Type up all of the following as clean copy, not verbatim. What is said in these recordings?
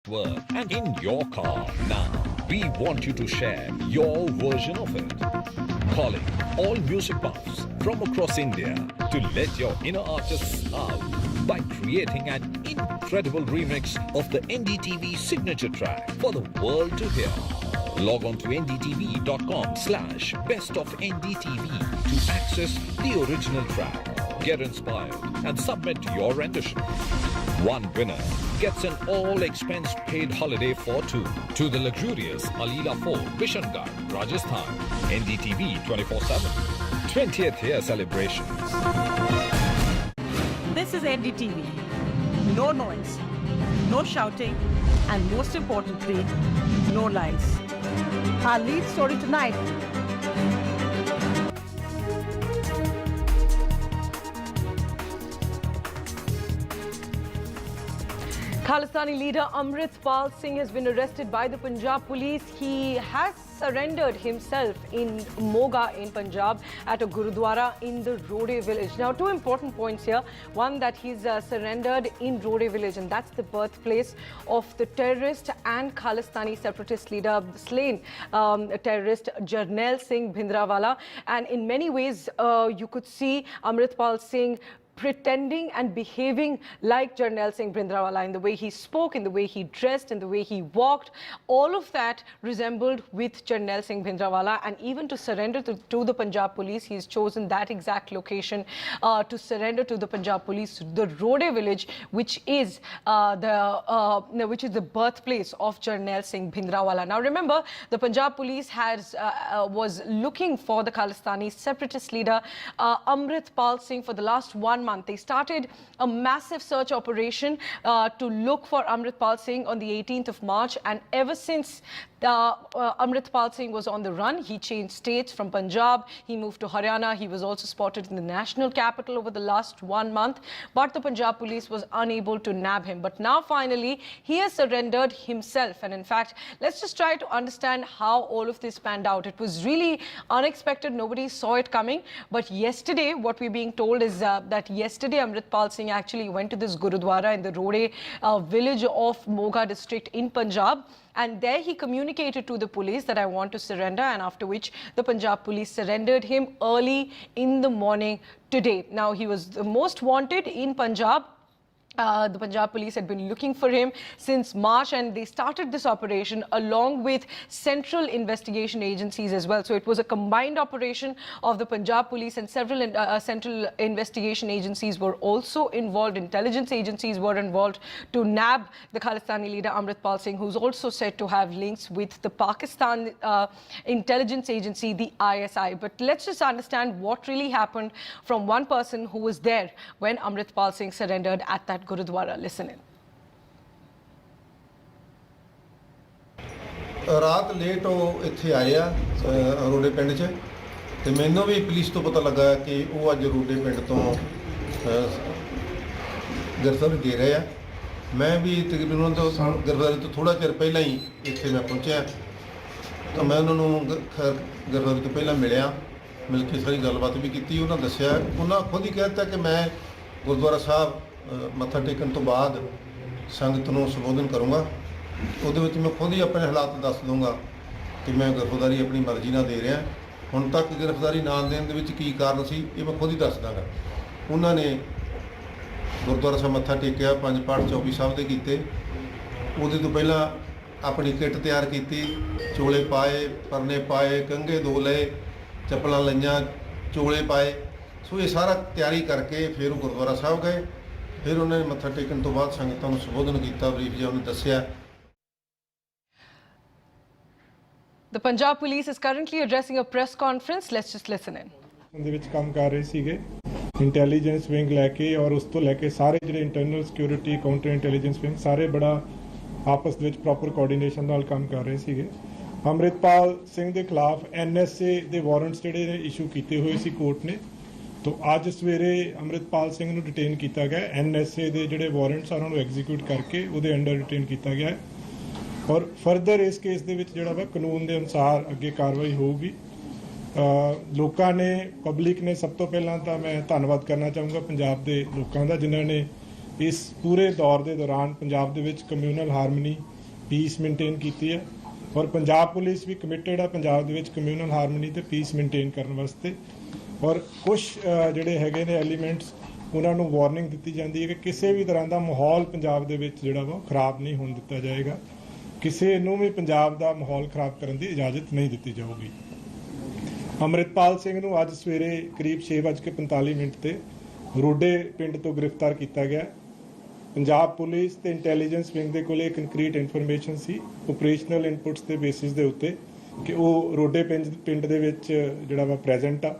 work and in your car. Now, we want you to share your version of it. Calling all music buffs from across India to let your inner artists out by creating an incredible remix of the NDTV signature track for the world to hear. Log on to ndtv.com/bestofndtv to access the original track. Get inspired and submit your rendition. One winner gets an all-expense paid holiday for two to the luxurious Alila Fort, Bishangarh, Rajasthan. NDTV 24/7. 20th year celebrations. This is NDTV. No noise, no shouting, and most importantly, no lies. Our lead story tonight. Khalistani leader Amritpal Singh has been arrested by the Punjab police. He has surrendered himself in Moga in Punjab at a Gurudwara in the Rode village. Now, two important points here. One, that he's surrendered in Rode village, and that's the birthplace of the terrorist and Khalistani separatist leader, slain terrorist Jarnail Singh Bhindranwala. And in many ways, you could see Amritpal Singh pretending and behaving like Jarnail Singh Bhindranwala in the way he spoke, in the way he dressed, in the way he walked. All of that resembled with Jarnail Singh Bhindranwala, and even to surrender to the Punjab police, he's chosen that exact location to surrender to the Punjab police, the Rode village, which is the birthplace of Jarnail Singh Bhindranwala. Now remember, the Punjab police was looking for the Khalistani separatist leader Amritpal Singh for the last 1 month. They started a massive search operation to look for Amritpal Singh on the 18th of March, and ever since Amritpal Singh was on the run, he changed states from Punjab, he moved to Haryana, he was also spotted in the national capital over the last 1 month, but the Punjab police was unable to nab him. But now finally, he has surrendered himself, and in fact, let's just try to understand how all of this panned out. It was really unexpected, nobody saw it coming, but yesterday, what we're being told is that yesterday Amritpal Singh actually went to this Gurudwara in the Rode village of Moga district in Punjab. And there he communicated to the police that I want to surrender, and after which the Punjab police surrendered him early in the morning today. Now, he was the most wanted in Punjab. The Punjab police had been looking for him since March, and they started this operation along with central investigation agencies as well. So it was a combined operation of the Punjab police, and several central investigation agencies were also involved. Intelligence agencies were involved to nab the Khalistani leader Amritpal Singh, who's also said to have links with the Pakistan intelligence agency, the ISI. But let's just understand what really happened from one person who was there when Amritpal Singh surrendered at that Gurudwara. Listen in. ਰਾਤ late ਉਹ ਇੱਥੇ ਆਏ ਆ ਰੋਡੇ ਪਿੰਡ 'ਚ, ਤੇ ਮੈਨੂੰ ਵੀ police ਤੋਂ ਪਤਾ ਲੱਗਾ ਕਿ ਉਹ ਅੱਜ ਰੋਡੇ ਪਿੰਡ ਤੋਂ ਗ੍ਰਿਫਤਾਰੀ ਦੇ ਰਹੇ ਆ। ਮੈਂ ਵੀ ਤਕਰੀਬਨ ਉਹਨਾਂ ਤੋਂ ਗ੍ਰਿਫਤਾਰੀ ਤੋਂ ਥੋੜਾ ਚਿਰ ਪਹਿਲਾਂ ਹੀ ਇੱਥੇ ਮੈਂ ਪਹੁੰਚਿਆ, ਤਾਂ ਮੈਂ ਉਹਨਾਂ ਨੂੰ ਗ੍ਰਿਫਤਾਰੀ ਤੋਂ ਪਹਿਲਾਂ ਮਿਲਿਆ, ਮਿਲ ਕੇ ਸਾਰੀ ਗੱਲਬਾਤ ਵੀ ਕੀਤੀ। ਉਹਨਾਂ ਦੱਸਿਆ, ਉਹਨਾਂ ਖੁਦ ਹੀ ਕਹਿ ਦਿੱਤਾ ਕਿ ਮੈਂ ਗੁਰਦੁਆਰਾ ਸਾਹਿਬ ਮੱਥਾ ਟੇਕਣ ਤੋਂ ਬਾਅਦ ਸੰਗਤ ਨੂੰ ਸੰਬੋਧਨ ਕਰੂੰਗਾ। ਉਹਦੇ ਵਿੱਚ ਮੈਂ ਖੁਦ ਹੀ ਆਪਣੇ ਹਾਲਾਤ ਦੱਸ ਦੂੰਗਾ ਕਿ ਮੈਂ ਗ੍ਰਿਫਤਾਰੀ ਆਪਣੀ ਮਰਜ਼ੀ ਨਾਲ ਦੇ ਰਿਹਾ। ਹੁਣ ਤੱਕ ਗ੍ਰਿਫਤਾਰੀ ਨਾ ਦੇਣ ਦੇ ਵਿੱਚ ਕੀ ਕਾਰਨ ਸੀ, ਇਹ ਮੈਂ ਖੁਦ ਹੀ ਦੱਸ ਦਾਂਗਾ। ਉਹਨਾਂ ਨੇ ਗੁਰਦੁਆਰਾ ਸਾਹਿਬ ਮੱਥਾ ਟੇਕਿਆ, 5 ਪਾਠ 24 ਸਾਹਿਬ ਦੇ ਕੀਤੇ। ਉਹਦੇ ਤੋਂ ਪਹਿਲਾਂ ਆਪਣੀ ਕਿੱਟ ਤਿਆਰ ਕੀਤੀ, ਚੋਲੇ ਪਾਏ, ਪਰਨੇ ਪਾਏ, ਕੰਘੇ ਦੋ ਲਏ, ਚੱਪਲਾਂ ਲਈਆਂ, ਚੋਲੇ ਪਾਏ। ਸੋ ਇਹ ਸਾਰਾ ਤਿਆਰੀ ਕਰਕੇ ਫਿਰ ਉਹ ਗੁਰਦੁਆਰਾ ਸਾਹਿਬ ਗਏ। ਫਿਰ ਉਹਨਾਂ ਨੇ ਮੱਥਾ ਟੇਕਣ ਤੋਂ ਬਾਅਦ ਸੰਗਤਾਂ ਨੂੰ ਸੰਬੋਧਨ ਕੀਤਾ, ਬਰੀਫ ਜਿਹਾ ਉਹਨੇ ਦੱਸਿਆ। The Punjab police is currently addressing a press conference. Let's just listen in. ਦੇ ਵਿੱਚ ਕੰਮ ਕਰ ਰਹੇ ਸੀਗੇ ਇੰਟੈਲੀਜੈਂਸ ਵਿੰਗ ਲੈ ਕੇ, ਔਰ ਉਸ ਤੋਂ ਲੈ ਕੇ ਸਾਰੇ ਜਿਹੜੇ internal security, counter intelligence wing, ਸਾਰੇ ਬੜਾ ਆਪਸ ਦੇ ਵਿੱਚ ਪ੍ਰੋਪਰ ਕੋਆਰਡੀਨੇਸ਼ਨ ਨਾਲ ਕੰਮ ਕਰ ਰਹੇ ਸੀਗੇ। ਅੰਮ੍ਰਿਤਪਾਲ ਸਿੰਘ ਦੇ ਖਿਲਾਫ NSA ਦੇ ਵਾਰੰਟਸ ਜਿਹੜੇ ਇਸ਼ੂ ਕੀਤੇ ਹੋਏ ਸੀ ਕੋਰਟ ਨੇ, तो आज सवेरे अमृतपाल सिंह ਨੂੰ डिटेन किया गया। NSA ਦੇ ਜਿਹੜੇ ਵਾਰੰਟਸ ਉਹਨਾਂ ਨੂੰ ਐਗਜ਼ੀਕਿਊਟ ਕਰਕੇ ਉਹਦੇ ਅੰਡਰ डिटेन किया गया और फर्दर इस केस ਦੇ ਵਿੱਚ ਜਿਹੜਾ ਵਾ ਕਾਨੂੰਨ ਦੇ ਅਨੁਸਾਰ ਅੱਗੇ ਕਾਰਵਾਈ ਹੋਊਗੀ। ਲੋਕਾਂ ਨੇ, ਪਬਲਿਕ ਨੇ, ਸਭ ਤੋਂ ਪਹਿਲਾਂ ਤਾਂ ਮੈਂ ਧੰਨਵਾਦ ਕਰਨਾ ਚਾਹੂੰਗਾ ਪੰਜਾਬ ਦੇ ਲੋਕਾਂ ਦਾ, ਜਿਨ੍ਹਾਂ ਨੇ ਇਸ ਪੂਰੇ ਦੌਰ ਦੇ ਦੌਰਾਨ ਪੰਜਾਬ ਦੇ ਵਿੱਚ ਕਮਿਊਨਲ ਹਾਰਮਨੀ ਪੀਸ ਮੇਨਟੇਨ ਕੀਤੀ ਹੈ ਔਰ ਪੰਜਾਬ ਪੁਲਿਸ ਵੀ ਕਮਿਟਡ ਹੈ ਪੰਜਾਬ ਦੇ ਵਿੱਚ ਕਮਿਊਨਲ ਹਾਰਮਨੀ ਤੇ ਪੀਸ ਮੇਨਟੇਨ ਕਰਨ ਵਾਸਤੇ। ਔਰ ਕੁਝ ਜਿਹੜੇ ਹੈਗੇ ਨੇ ਐਲੀਮੈਂਟਸ ਉਹਨਾਂ ਨੂੰ ਵਾਰਨਿੰਗ ਦਿੱਤੀ ਜਾਂਦੀ ਹੈ ਕਿ ਕਿਸੇ ਵੀ ਤਰ੍ਹਾਂ ਦਾ ਮਾਹੌਲ ਪੰਜਾਬ ਦੇ ਵਿੱਚ ਜਿਹੜਾ ਵਾ ਖਰਾਬ ਨਹੀਂ ਹੋਣ ਦਿੱਤਾ ਜਾਏਗਾ, ਕਿਸੇ ਨੂੰ ਵੀ ਪੰਜਾਬ ਦਾ ਮਾਹੌਲ ਖਰਾਬ ਕਰਨ ਦੀ ਇਜਾਜ਼ਤ ਨਹੀਂ ਦਿੱਤੀ ਜਾਊਗੀ। ਅੰਮ੍ਰਿਤਪਾਲ ਸਿੰਘ ਨੂੰ ਅੱਜ ਸਵੇਰੇ ਕਰੀਬ 6:45 ਤੇ ਰੋਡੇ ਪਿੰਡ ਤੋਂ ਗ੍ਰਿਫਤਾਰ ਕੀਤਾ ਗਿਆ। ਪੰਜਾਬ ਪੁਲਿਸ ਤੇ ਇੰਟੈਲੀਜੈਂਸ ਵਿੰਗ ਦੇ ਕੋਲੇ ਕੰਕਰੀਟ ਇਨਫੋਰਮੇਸ਼ਨ ਸੀ ਆਪਰੇਸ਼ਨਲ ਇਨਪੁਟਸ ਦੇ ਬੇਸਿਸ ਦੇ ਉੱਤੇ ਕਿ ਉਹ ਰੋਡੇ ਪਿੰਡ ਦੇ ਵਿੱਚ ਜਿਹੜਾ ਵਾ ਪ੍ਰੈਜ਼ੈਂਟ ਆ।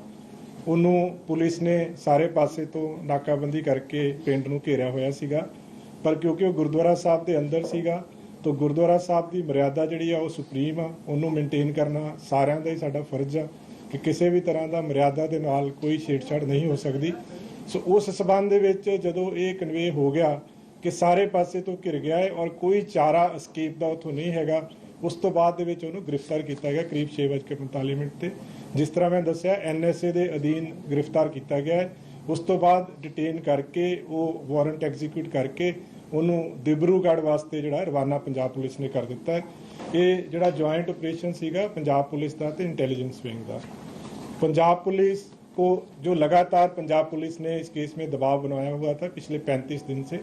ਉਹਨੂੰ ਪੁਲਿਸ ਨੇ ਸਾਰੇ ਪਾਸੇ ਤੋਂ ਨਾਕਾਬੰਦੀ ਕਰਕੇ ਪਿੰਡ ਨੂੰ ਘੇਰਿਆ ਹੋਇਆ ਸੀਗਾ, ਪਰ ਕਿਉਂਕਿ ਉਹ ਗੁਰਦੁਆਰਾ ਸਾਹਿਬ ਦੇ ਅੰਦਰ ਸੀਗਾ ਤਾਂ ਗੁਰਦੁਆਰਾ ਸਾਹਿਬ ਦੀ ਮਰਿਆਦਾ ਜਿਹੜੀ ਆ ਉਹ ਸੁਪਰੀਮ ਆ, ਉਹਨੂੰ ਮੇਨਟੇਨ ਕਰਨਾ ਸਾਰਿਆਂ ਦਾ ਹੀ ਸਾਡਾ ਫਰਜ਼ ਆ ਕਿ ਕਿਸੇ ਵੀ ਤਰ੍ਹਾਂ ਦਾ ਮਰਿਆਦਾ ਦੇ ਨਾਲ ਕੋਈ ਛੇੜਛਾੜ ਨਹੀਂ ਹੋ ਸਕਦੀ। ਸੋ ਉਸ ਸਬੰਧ ਦੇ ਵਿੱਚ ਜਦੋਂ ਇਹ ਕਨਵੇ ਹੋ ਗਿਆ ਕਿ ਸਾਰੇ ਪਾਸੇ ਤੋਂ ਘਿਰ ਗਿਆ ਹੈ ਔਰ ਕੋਈ ਚਾਰਾ escape ਦਾ ਉੱਥੋਂ ਨਹੀਂ ਹੈਗਾ, ਉਸ ਤੋਂ ਬਾਅਦ ਦੇ ਵਿੱਚ ਉਹਨੂੰ ਗ੍ਰਿਫਤਾਰ ਕੀਤਾ ਗਿਆ ਕਰੀਬ 6:45 ਤੇ। ਜਿਸ ਤਰ੍ਹਾਂ ਮੈਂ ਦੱਸਿਆ NSA ਦੇ ਅਧੀਨ ਗ੍ਰਿਫਤਾਰ ਕੀਤਾ ਗਿਆ ਹੈ। ਉਸ ਤੋਂ ਬਾਅਦ ਡਿਟੇਨ ਕਰਕੇ ਉਹ ਵਾਰੰਟ ਐਗਜ਼ੀਕਿਊਟ ਕਰਕੇ ਉਹਨੂੰ ਦਿਬਰੂਗੜ੍ਹ ਵਾਸਤੇ ਜਿਹੜਾ ਰਵਾਨਾ ਪੰਜਾਬ ਪੁਲਿਸ ਨੇ ਕਰ ਦਿੱਤਾ ਹੈ। ਇਹ ਜਿਹੜਾ ਜੁਆਇੰਟ ਆਪਰੇਸ਼ਨ ਸੀਗਾ ਪੰਜਾਬ ਪੁਲਿਸ ਦਾ ਤੇ इंटेलिजेंस विंग का। पंजाब पुलिस को जो लगातार पंजाब पुलिस ने इस केस में दबाव बनाया हुआ था पिछले 35 दिन से,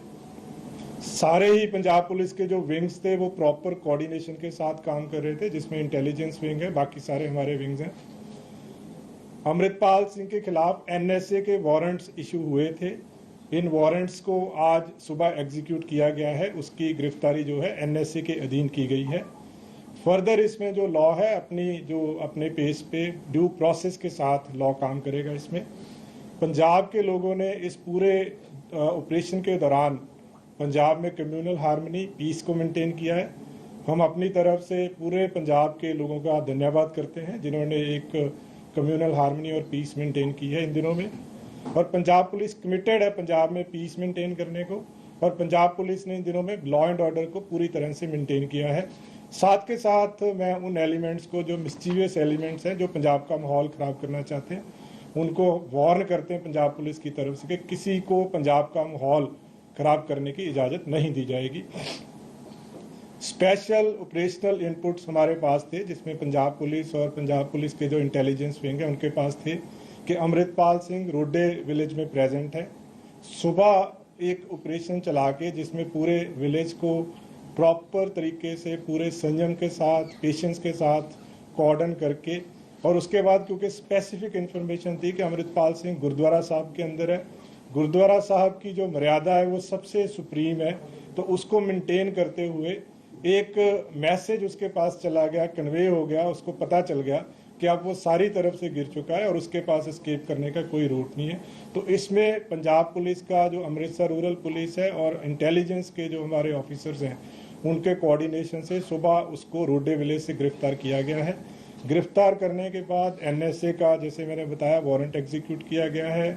सारे ही पंजाब पुलिस के जो विंग्स थे वो प्रॉपर कोऑर्डिनेशन के साथ काम कर रहे थे, जिसमें इंटेलिजेंस विंग है, बाकी सारे हमारे विंग्स हैं। अमृतपाल सिंह के खिलाफ NSA के वारंट्स इशू हुए थे। इन वारंट्स को आज सुबह एग्जीक्यूट किया गया है, उसकी गिरफ्तारी जो है NSA के अधीन की गई है। फर्दर इसमें जो लॉ है अपने पेस पे ड्यू प्रोसेस के साथ लॉ काम करेगा। इसमें पंजाब के लोगों ने इस पूरे ऑपरेशन के दौरान पंजाब में कम्युनल हार्मनी पीस को मेंटेन किया है। हम अपनी तरफ से पूरे पंजाब के लोगों का धन्यवाद करते हैं जिन्होंने एक कम्युनल हार्मनी और पीस मेंटेन की है इन दिनों में। और पंजाब पुलिस कमिटेड है पंजाब में पीस मेंटेन करने को, और पंजाब पुलिस ने इन दिनों में लॉ एंड ऑर्डर को पूरी तरह से मेंटेन किया है। साथ के साथ मैं उन एलिमेंट्स को जो मिस्चीवियस एलिमेंट्स हैं जो पंजाब का माहौल ख़राब करना चाहते हैं उनको वार्न करते हैं पंजाब पुलिस की तरफ से कि किसी को पंजाब का माहौल ख़राब करने की इजाज़त नहीं दी जाएगी। स्पेशल ऑपरेशनल इनपुट्स हमारे पास थे जिसमें पंजाब पुलिस और पंजाब पुलिस के जो इंटेलिजेंस विंग है उनके पास थे कि अमृतपाल सिंह रोडे विलेज में प्रेजेंट है। सुबह एक ऑपरेशन चला के जिसमें पूरे विलेज को प्रॉपर तरीके से पूरे संयम के साथ पेशेंस के साथ कॉर्डन करके, और उसके बाद क्योंकि स्पेसिफिक इन्फॉर्मेशन थी कि अमृतपाल सिंह गुरुद्वारा साहब के अंदर है, गुरुद्वारा साहब की जो मर्यादा है वो सबसे सुप्रीम है, तो उसको मेंटेन करते हुए एक मैसेज उसके पास चला गया, कन्वे हो गया, उसको पता चल गया कि अब वो सारी तरफ से गिर चुका है और उसके पास एस्केप करने का कोई रूट नहीं है। तो इसमें पंजाब पुलिस का जो अमृतसर रूरल पुलिस है और इंटेलिजेंस के जो हमारे ऑफिसर्स हैं उनके कोऑर्डिनेशन से सुबह उसको रोडे विलेज से गिरफ्तार किया गया है। गिरफ्तार करने के बाद NSA का जैसे मैंने बताया वारंट एग्जीक्यूट किया गया है,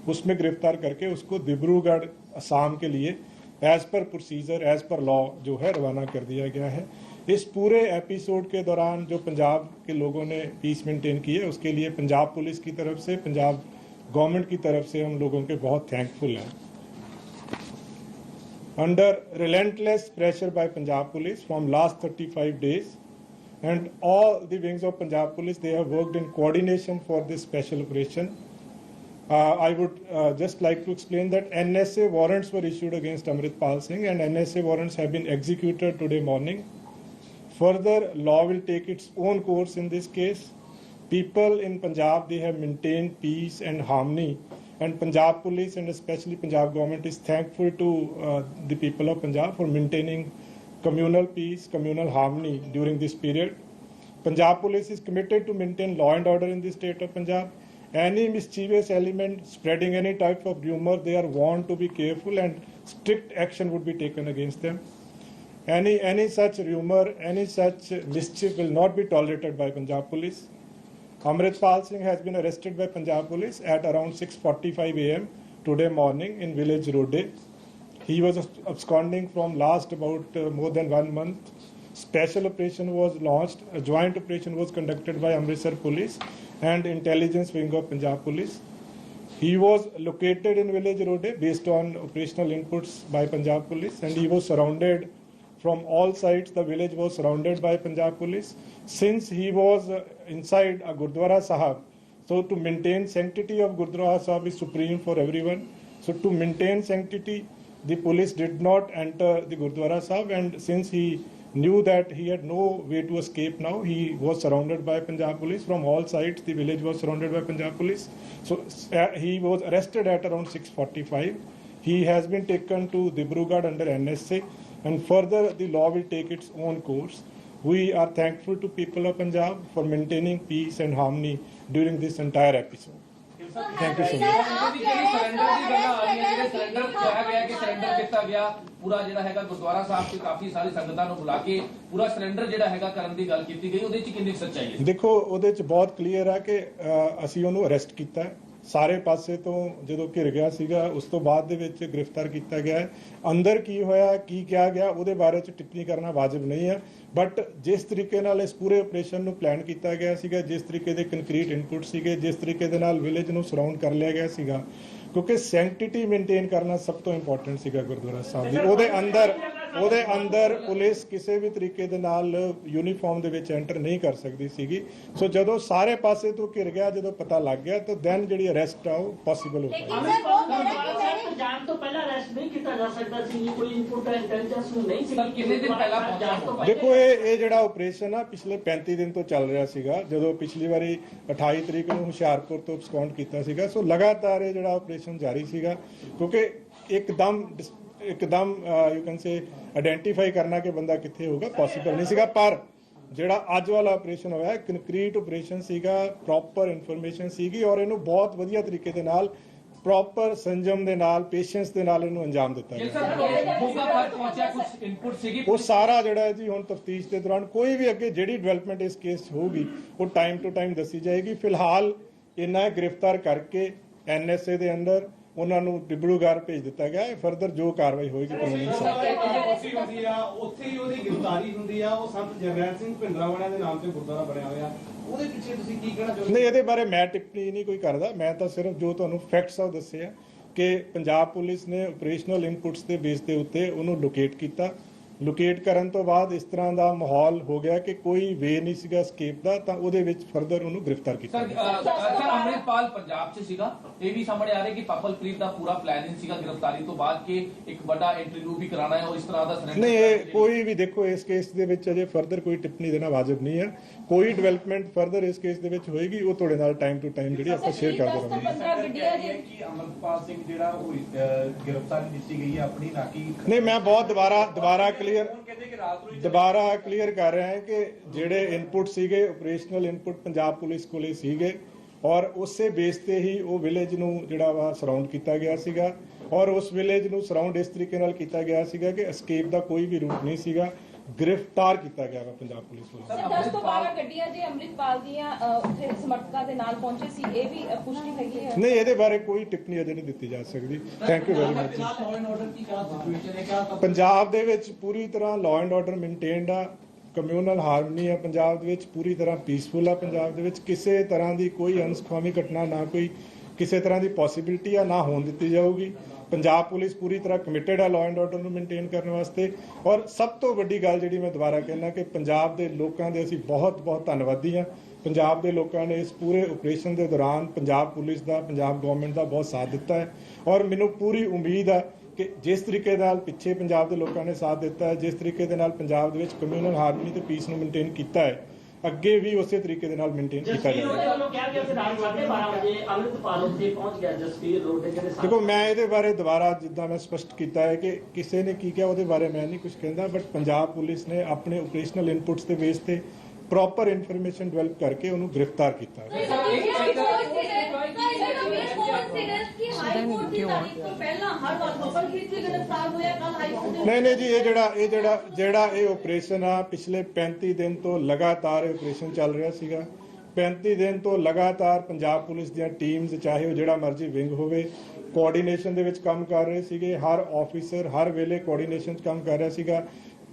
उसमें गिरफ्तार करके उसको दिब्रूगढ़ असम के लिए as per procedure as per law जो है रवाना कर दिया गया है। इस पूरे एपिसोड के दौरान जो पंजाब के लोगों ने पीस मेंटेन की है उसके लिए पंजाब पुलिस की तरफ से पंजाब गवर्नमेंट की तरफ से हम लोगों के बहुत थैंकफुल हैं। Under relentless pressure by Punjab Police from last 35 days, and all the wings of Punjab Police, they have worked in coordination for this special operation. I would just like to explain that NSA warrants were issued against Amritpal Singh and NSA warrants have been executed today morning. Further, law will take its own course in this case. People in Punjab, they have maintained peace and harmony. And Punjab Police and especially Punjab government is thankful to the people of Punjab for maintaining communal peace, communal harmony during this period. Punjab Police is committed to maintain law and order in the state of Punjab. Any mischievous element spreading any type of rumor, they are warned to be careful and strict action would be taken against them. Any such rumor, any such mischief will not be tolerated by Punjab Police. Amritpal Singh has been arrested by Punjab Police at around 6:45 AM today morning in village Rode. He was absconding from last about more than 1 month. Special operation was launched. A joint operation was conducted by Amritsar Police and Intelligence Wing of Punjab Police. He was located in village Rode based on operational inputs by Punjab Police, and he was surrounded from all sides. The village was surrounded by Punjab police. Since he was inside a Gurdwara Sahib, so to maintain sanctity of Gurdwara Sahib is supreme for everyone. So to maintain sanctity, the police did not enter the Gurdwara Sahib, and since he knew that he had no way to escape now, he was surrounded by Punjab police from all sides. The village was surrounded by Punjab police. So he was arrested at around 6:45. He has been taken to Dibrugarh under NSA, and further the law will take its own course. We are thankful to people of Punjab for maintaining peace and harmony during this entire episode. Thank you so much. ਪੂਰਾ ਜਿਹੜਾ ਹੈਗਾ ਗੁਰਦੁਆਰਾ ਸਾਹਿਬ ਤੇ ਕਾਫੀ ਸਾਰੀ ਸੰਗਤਾਂ ਨੂੰ ਬੁਲਾ ਕੇ ਪੂਰਾ surrender ਜਿਹੜਾ ਹੈਗਾ ਕਰਨ ਦੀ ਗੱਲ ਕੀਤੀ ਗਈ, ਉਹਦੇ ਚ ਕਿੰਨੀ ਸੱਚਾਈ ਹੈ? ਦੇਖੋ, ਉਹਦੇ ਚ ਬਹੁਤ ਕਲੀਅਰ ਹੈ ਕਿ ਅਸੀਂ ਉਹਨੂੰ ਅਰੈਸਟ ਕੀਤਾ ਹੈ ਸਾਰੇ ਪਾਸੇ ਤੋਂ। ਜਦੋਂ ਘਿਰ ਗਿਆ ਸੀਗਾ ਉਸ ਤੋਂ ਬਾਅਦ ਦੇ ਵਿੱਚ ਗ੍ਰਿਫਤਾਰ ਕੀਤਾ ਗਿਆ ਹੈ। ਅੰਦਰ ਕੀ ਹੋਇਆ, ਕੀ ਕਿਹਾ ਗਿਆ, ਉਹਦੇ ਬਾਰੇ ਚ ਟਿੱਪਣੀ ਕਰਨਾ ਵਾਜਬ ਨਹੀਂ ਹੈ। ਬਟ ਜਿਸ ਤਰੀਕੇ ਨਾਲ ਇਸ ਪੂਰੇ ਆਪਰੇਸ਼ਨ ਨੂੰ ਪਲਾਨ ਕੀਤਾ ਗਿਆ ਸੀਗਾ, ਜਿਸ ਤਰੀਕੇ ਦੇ ਕੰਕਰੀਟ ਇਨਪੁਟ ਸੀਗੇ, ਜਿਸ ਤਰੀਕੇ ਦੇ ਨਾਲ ਵਿਲੇਜ ਨੂੰ ਸਰਾਊਂਡ ਕਰ ਲਿਆ ਗਿਆ ਸੀਗਾ, ਕਿਉਂਕਿ ਸੈਂਕਟਿਟੀ ਮੇਨਟੇਨ ਕਰਨਾ ਸਭ ਤੋਂ ਇੰਪੋਰਟੈਂਟ ਸੀਗਾ ਗੁਰਦੁਆਰਾ ਸਾਹਿਬ ਦੀ। ਉਹਦੇ ਅੰਦਰ ਪੁਲਿਸ ਕਿਸੇ ਵੀ ਤਰੀਕੇ ਦੇ ਨਾਲ ਯੂਨੀਫਾਰਮ ਦੇ ਵਿੱਚ ਐਂਟਰ ਨਹੀਂ ਕਰ ਸਕਦੀ ਸੀਗੀ। ਸੋ ਜਦੋਂ ਸਾਰੇ ਪਾਸੇ ਤੋਂ ਘਿਰ ਗਿਆ, ਜਦੋਂ ਪਤਾ ਲੱਗ ਗਿਆ, ਤਾਂ ਦੈਨ ਜਿਹੜੀ ਅਰੈਸਟ ਆ ਉਹ ਪੋਸੀਬਲ ਹੋ ਪਾਈ। ਜਾਣ ਤੋਂ ਪਹਿਲਾਂ ਅਰੈਸਟ ਨਹੀਂ ਕੀਤਾ ਜਾ ਸਕਦਾ ਸੀ, ਕੋਈ ਇਨਪੁਟ ਇੰਟੈਲੀਜੈਂਸ ਨੂੰ ਨਹੀਂ ਸੀ। ਕਿੰਨੇ ਦਿਨ ਪਹਿਲਾਂ ਪਹੁੰਚਿਆ? ਦੇਖੋ, ਇਹ ਜਿਹੜਾ ਆਪਰੇਸ਼ਨ ਆ ਪਿਛਲੇ 35 ਦਿਨ ਤੋਂ ਚੱਲ ਰਿਹਾ ਸੀਗਾ। ਜਦੋਂ ਪਿਛਲੀ ਵਾਰੀ 28 ਤਰੀਕ ਨੂੰ ਹੁਸ਼ਿਆਰਪੁਰ ਤੋਂ ਸਕਾਉਂਟ ਕੀਤਾ ਸੀਗਾ, ਸੋ ਲਗਾਤਾਰ ਇਹ ਜਿਹੜਾ ਆਪਰੇਸ਼ਨ ਜਾਰੀ ਸੀਗਾ, ਕਿਉਂਕਿ ਇੱਕਦਮ ਯੂ ਕੈਨ ਸੇ ਆਇਡੈਂਟੀਫਾਈ ਕਰਨਾ ਕਿ ਬੰਦਾ ਕਿੱਥੇ ਹੋਊਗਾ ਪੋਸੀਬਲ ਨਹੀਂ ਸੀਗਾ। ਪਰ ਜਿਹੜਾ ਅੱਜ ਵਾਲਾ ਆਪਰੇਸ਼ਨ ਹੋਇਆ, ਕੰਕਰੀਟ ਆਪਰੇਸ਼ਨ ਸੀਗਾ, ਪ੍ਰੋਪਰ ਇਨਫੋਰਮੇਸ਼ਨ ਸੀਗੀ, ਔਰ ਇਹਨੂੰ ਬਹੁਤ ਵਧੀਆ ਤਰੀਕੇ ਦੇ ਨਾਲ, ਪ੍ਰੋਪਰ ਸੰਜਮ ਦੇ ਨਾਲ, ਪੇਸ਼ੈਂਸ ਦੇ ਨਾਲ ਇਹਨੂੰ ਅੰਜਾਮ ਦਿੱਤਾ ਗਿਆ। ਉਹ ਸਾਰਾ ਜਿਹੜਾ ਜੀ ਹੁਣ ਤਫਤੀਸ਼ ਦੇ ਦੌਰਾਨ ਕੋਈ ਵੀ ਅੱਗੇ ਜਿਹੜੀ ਡਿਵੈਲਪਮੈਂਟ ਇਸ ਕੇਸ 'ਚ ਹੋਊਗੀ ਉਹ ਟਾਈਮ ਟੂ ਟਾਈਮ ਦੱਸੀ ਜਾਏਗੀ। ਫਿਲਹਾਲ ਇਹਨਾਂ ਗ੍ਰਿਫਤਾਰ ਕਰਕੇ NSA ਦੇ ਅੰਦਰ ਉਹਨਾਂ ਨੂੰ ਡਿਬੜੂਗੜ੍ਹ ਭੇਜ ਦਿੱਤਾ ਗਿਆ ਹੈ। ਫਰਦਰ ਜੋ ਕਾਰਵਾਈ ਹੋਏਗੀ ਕਾਨੂੰਨੀ ਹੁੰਦੀ ਆ, ਉੱਥੇ ਹੀ ਉਹਦੀ ਗ੍ਰਿਫਤਾਰੀ ਹੁੰਦੀ ਆ। ਉਹ ਸੰਤ ਜਰਨੈਲ ਸਿੰਘ ਭਿੰਡਰਾਂਵਾਲਾ ਦੇ ਨਾਮ ਤੇ ਗੁਰਦੁਆਰਾ ਬਣਿਆ ਹੋਇਆ, ਉਹਦੇ ਪਿੱਛੇ ਤੁਸੀਂ ਕੀ ਕਹਿਣਾ ਚਾਹੁੰਦੇ? ਨਹੀਂ, ਇਹਦੇ ਬਾਰੇ ਮੈਂ ਟਿੱਪਣੀ ਨਹੀਂ ਕੋਈ ਕਰਦਾ। ਮੈਂ ਤਾਂ ਸਿਰਫ ਜੋ ਤੁਹਾਨੂੰ ਫੈਕਟਸ ਆ ਉਹ ਦੱਸੇ ਆ ਕਿ ਪੰਜਾਬ ਪੁਲਿਸ ਨੇ ਆਪਰੇਸ਼ਨਲ ਇਨਪੁਟਸ ਦੇ ਬੇਸ ਦੇ ਉੱਤੇ ਉਹਨੂੰ ਲੋਕੇਟ ਕੀਤਾ। ਲੋਕੇਟ ਕਰਨ ਤੋਂ ਬਾਅਦ ਇਸ ਤਰ੍ਹਾਂ ਦਾ ਮਾਹੌਲ ਹੋ ਗਿਆ ਕਿ ਕੋਈ ਵੇ ਨਹੀਂ ਸੀਗਾ escape ਦਾ, ਤਾਂ ਉਹਦੇ ਵਿੱਚ ਫਰਦਰ ਉਹਨੂੰ ਗ੍ਰਿਫਤਾਰ ਕੀਤਾ। ਸਰ, ਅੰਮ੍ਰਿਤਪਾਲ ਪੰਜਾਬ 'ਚ ਸੀਗਾ, ਇਹ ਵੀ ਸਾਹਮਣੇ ਆ ਰਿਹਾ ਕਿ ਪਪਲਪ੍ਰੀਤ ਦਾ ਪੂਰਾ ਪਲਾਨਿੰਗ ਸੀਗਾ ਗ੍ਰਿਫਤਾਰੀ ਤੋਂ ਬਾਅਦ ਕਿ ਇੱਕ ਵੱਡਾ ਇੰਟਰਵਿਊ ਵੀ ਕਰਾਣਾ ਹੈ, ਔਰ ਇਸ ਤਰ੍ਹਾਂ ਦਾ ਸਰੈਂਡਰ ਨਹੀਂ, ਇਹ ਕੋਈ ਵੀ ਦੇਖੋ ਇਸ ਕੇਸ ਦੇ ਵਿੱਚ ਅਜੇ ਫਰਦਰ ਕੋਈ ਟਿੱਪਣੀ ਦੇਣਾ ਵਾਜਬ ਨਹੀਂ ਹੈ। ਕੋਈ ਡਿਵੈਲਪਮੈਂਟ ਫਰਦਰ ਇਸ ਕੇਸ ਦੇ ਵਿੱਚ ਹੋਏਗੀ ਉਹ ਤੁਹਾਡੇ ਨਾਲ ਟਾਈਮ ਟੂ ਟਾਈਮ ਜਿਹੜੀ ਆਪਾਂ ਸ਼ੇਅਰ ਕਰਦੇ ਰਹਾਂਗੇ। ਕਿ ਅੰਮ੍ਰਿਤਪਾਲ ਸਿੰਘ ਜਿਹੜਾ ਉਹ ਗ੍ਰਿਫਤਾਰੀ ਦਿੱਤੀ ਗਈ ਹੈ ਆਪਣੀ, ਨਾ ਕਿ ਨਹੀਂ, ਮੈਂ ਬਹੁਤ ਦੁਬਾਰਾ ਕਲੀਅਰ ਕਰ ਰਿਹਾ ਹਾਂ ਕਿ ਜਿਹੜੇ ਇਨਪੁਟ ਸੀਗੇ, ਆਪਰੇਸ਼ਨਲ ਇਨਪੁਟ ਪੰਜਾਬ ਪੁਲਿਸ ਕੋਲੇ ਸੀਗੇ, ਔਰ ਉਸੇ ਬੇਸ ਤੇ ਹੀ ਉਹ ਵਿਲੇਜ ਨੂੰ ਜਿਹੜਾ ਵਾ ਸਰਾਊਂਡ ਕੀਤਾ ਗਿਆ ਸੀਗਾ, ਔਰ ਉਸ ਵਿਲੇਜ ਨੂੰ ਸਰਾਊਂਡ ਇਸ ਤਰੀਕੇ ਨਾਲ ਕੀਤਾ ਗਿਆ ਸੀਗਾ ਕਿ escape ਦਾ ਕੋਈ ਵੀ ਰੂਟ ਨਹੀਂ ਸੀਗਾ। ਗ੍ਰਿਫਤਾਰ ਕੀਤਾ ਗਿਆ ਵਾ ਪੰਜਾਬ ਪੁਲਿਸ ਵੱਲੋਂ। 10 ਤੋਂ 12 ਗੱਡੀਆਂ ਜੇ ਅੰਮ੍ਰਿਤਪਾਲ ਦੀਆਂ ਉੱਥੇ ਸਮਰਥਕਾਂ ਦੇ ਨਾਲ ਪਹੁੰਚੇ ਸੀ, ਇਹ ਵੀ ਪੁਸ਼ਟੀ ਹੈਗੀ ਹੈ? ਨਹੀਂ, ਇਹਦੇ ਬਾਰੇ ਕੋਈ ਟਿੱਪਣੀ ਅਜੇ ਨਹੀਂ ਦਿੱਤੀ ਜਾ ਸਕਦੀ। Thank you very much. Punjab ਦੇ ਵਿੱਚ ਪੂਰੀ ਤਰ੍ਹਾਂ ਲਾਅ ਐਂਡ ਆਰਡਰ ਮੇਨਟੇਨਡ ਆ, ਕਮਿਊਨਲ ਹਾਰਮਨੀ ਆ ਪੰਜਾਬ ਦੇ ਵਿੱਚ, ਪੂਰੀ ਤਰ੍ਹਾਂ ਪੀਸਫੁਲ ਆ ਪੰਜਾਬ ਦੇ ਵਿੱਚ। ਕਿਸੇ ਤਰ੍ਹਾਂ ਦੀ ਕੋਈ ਅਨਸਖਾਮੀ ਘਟਨਾ, ਨਾ ਕੋਈ ਕਿਸੇ ਤਰ੍ਹਾਂ ਦੀ ਪੋਸੀਬਿਲਿਟੀ ਆ, ਨਾ ਹੋਣ ਦਿੱਤੀ ਜਾਊਗੀ। ਪੰਜਾਬ ਪੁਲਿਸ ਪੂਰੀ ਤਰ੍ਹਾਂ ਕਮਿਟਡ ਆ ਲਾਅ ਐਂਡ ਆਰਡਰ ਨੂੰ ਮੇਨਟੇਨ ਕਰਨ ਵਾਸਤੇ। ਔਰ ਸਭ ਤੋਂ ਵੱਡੀ ਗੱਲ ਜਿਹੜੀ ਮੈਂ ਦੁਬਾਰਾ ਕਹਿਣਾ ਕਿ ਪੰਜਾਬ ਦੇ ਲੋਕਾਂ ਦੇ ਅਸੀਂ ਬਹੁਤ ਬਹੁਤ ਧੰਨਵਾਦੀ ਹਾਂ। ਪੰਜਾਬ ਦੇ ਲੋਕਾਂ ਨੇ ਇਸ ਪੂਰੇ ਆਪਰੇਸ਼ਨ ਦੇ ਦੌਰਾਨ ਪੰਜਾਬ ਪੁਲਿਸ ਦਾ, ਪੰਜਾਬ ਗਵਰਨਮੈਂਟ ਦਾ ਬਹੁਤ ਸਾਥ ਦਿੱਤਾ ਹੈ, ਔਰ ਮੈਨੂੰ ਪੂਰੀ ਉਮੀਦ ਹੈ ਕਿ ਜਿਸ ਤਰੀਕੇ ਨਾਲ ਪਿੱਛੇ ਪੰਜਾਬ ਦੇ ਲੋਕਾਂ ਨੇ ਸਾਥ ਦਿੱਤਾ ਹੈ, ਜਿਸ ਤਰੀਕੇ ਦੇ ਨਾਲ ਪੰਜਾਬ ਦੇ ਵਿੱਚ ਕਮਿਊਨਲ ਹਾਰਮਨੀ ਤੇ ਪੀਸ ਨੂੰ ਮੇਨਟੇਨ ਕੀਤਾ ਹੈ, ਅੱਗੇ ਵੀ ਉਸੇ ਤਰੀਕੇ ਦੇ ਨਾਲ ਮੇਨਟੇਨ ਕੀਤਾ ਜਾਏਗਾ। ਦੇਖੋ, ਮੈਂ ਇਹਦੇ ਬਾਰੇ ਦੁਬਾਰਾ ਜਿੱਦਾਂ ਮੈਂ ਸਪਸ਼ਟ ਕੀਤਾ ਹੈ ਕਿ ਕਿਸੇ ਨੇ ਕੀ ਕਿਹਾ ਉਹਦੇ ਬਾਰੇ ਮੈਂ ਨਹੀਂ ਕੁਝ ਕਹਿੰਦਾ, ਬਟ ਪੰਜਾਬ ਪੁਲਿਸ ਨੇ ਆਪਣੇ ਆਪਰੇਸ਼ਨਲ ਇਨਪੁਟਸ ਦੇ ਬੇਸ ਤੇ ਪ੍ਰੋਪਰ ਇਨਫੋਰਮੇਸ਼ਨ ਡਿਵੈਲਪ ਕਰਕੇ ਉਹਨੂੰ ਗ੍ਰਿਫਤਾਰ ਕੀਤਾ। ਨਹੀਂ ਜੀ, ਇਹ ਆਪਰੇਸ਼ਨ ਆ ਪਿਛਲੇ 35 ਦਿਨ ਤੋਂ ਲਗਾਤਾਰ ਆਪਰੇਸ਼ਨ ਚੱਲ ਰਿਹਾ ਸੀਗਾ। 35 ਦਿਨ ਤੋਂ ਲਗਾਤਾਰ ਪੰਜਾਬ ਪੁਲਿਸ ਦੀਆਂ ਟੀਮਸ, ਚਾਹੇ ਉਹ ਜਿਹੜਾ ਮਰਜ਼ੀ ਵਿੰਗ ਹੋਵੇ, ਕੋਆਰਡੀਨੇਸ਼ਨ ਦੇ ਵਿੱਚ ਕੰਮ ਕਰ ਰਹੇ ਸੀਗੇ। ਹਰ ਆਫੀਸਰ ਹਰ ਵੇਲੇ ਕੋਆਰਡੀਨੇਸ਼ਨ 'ਚ ਕੰਮ ਕਰ ਰਿਹਾ ਸੀਗਾ।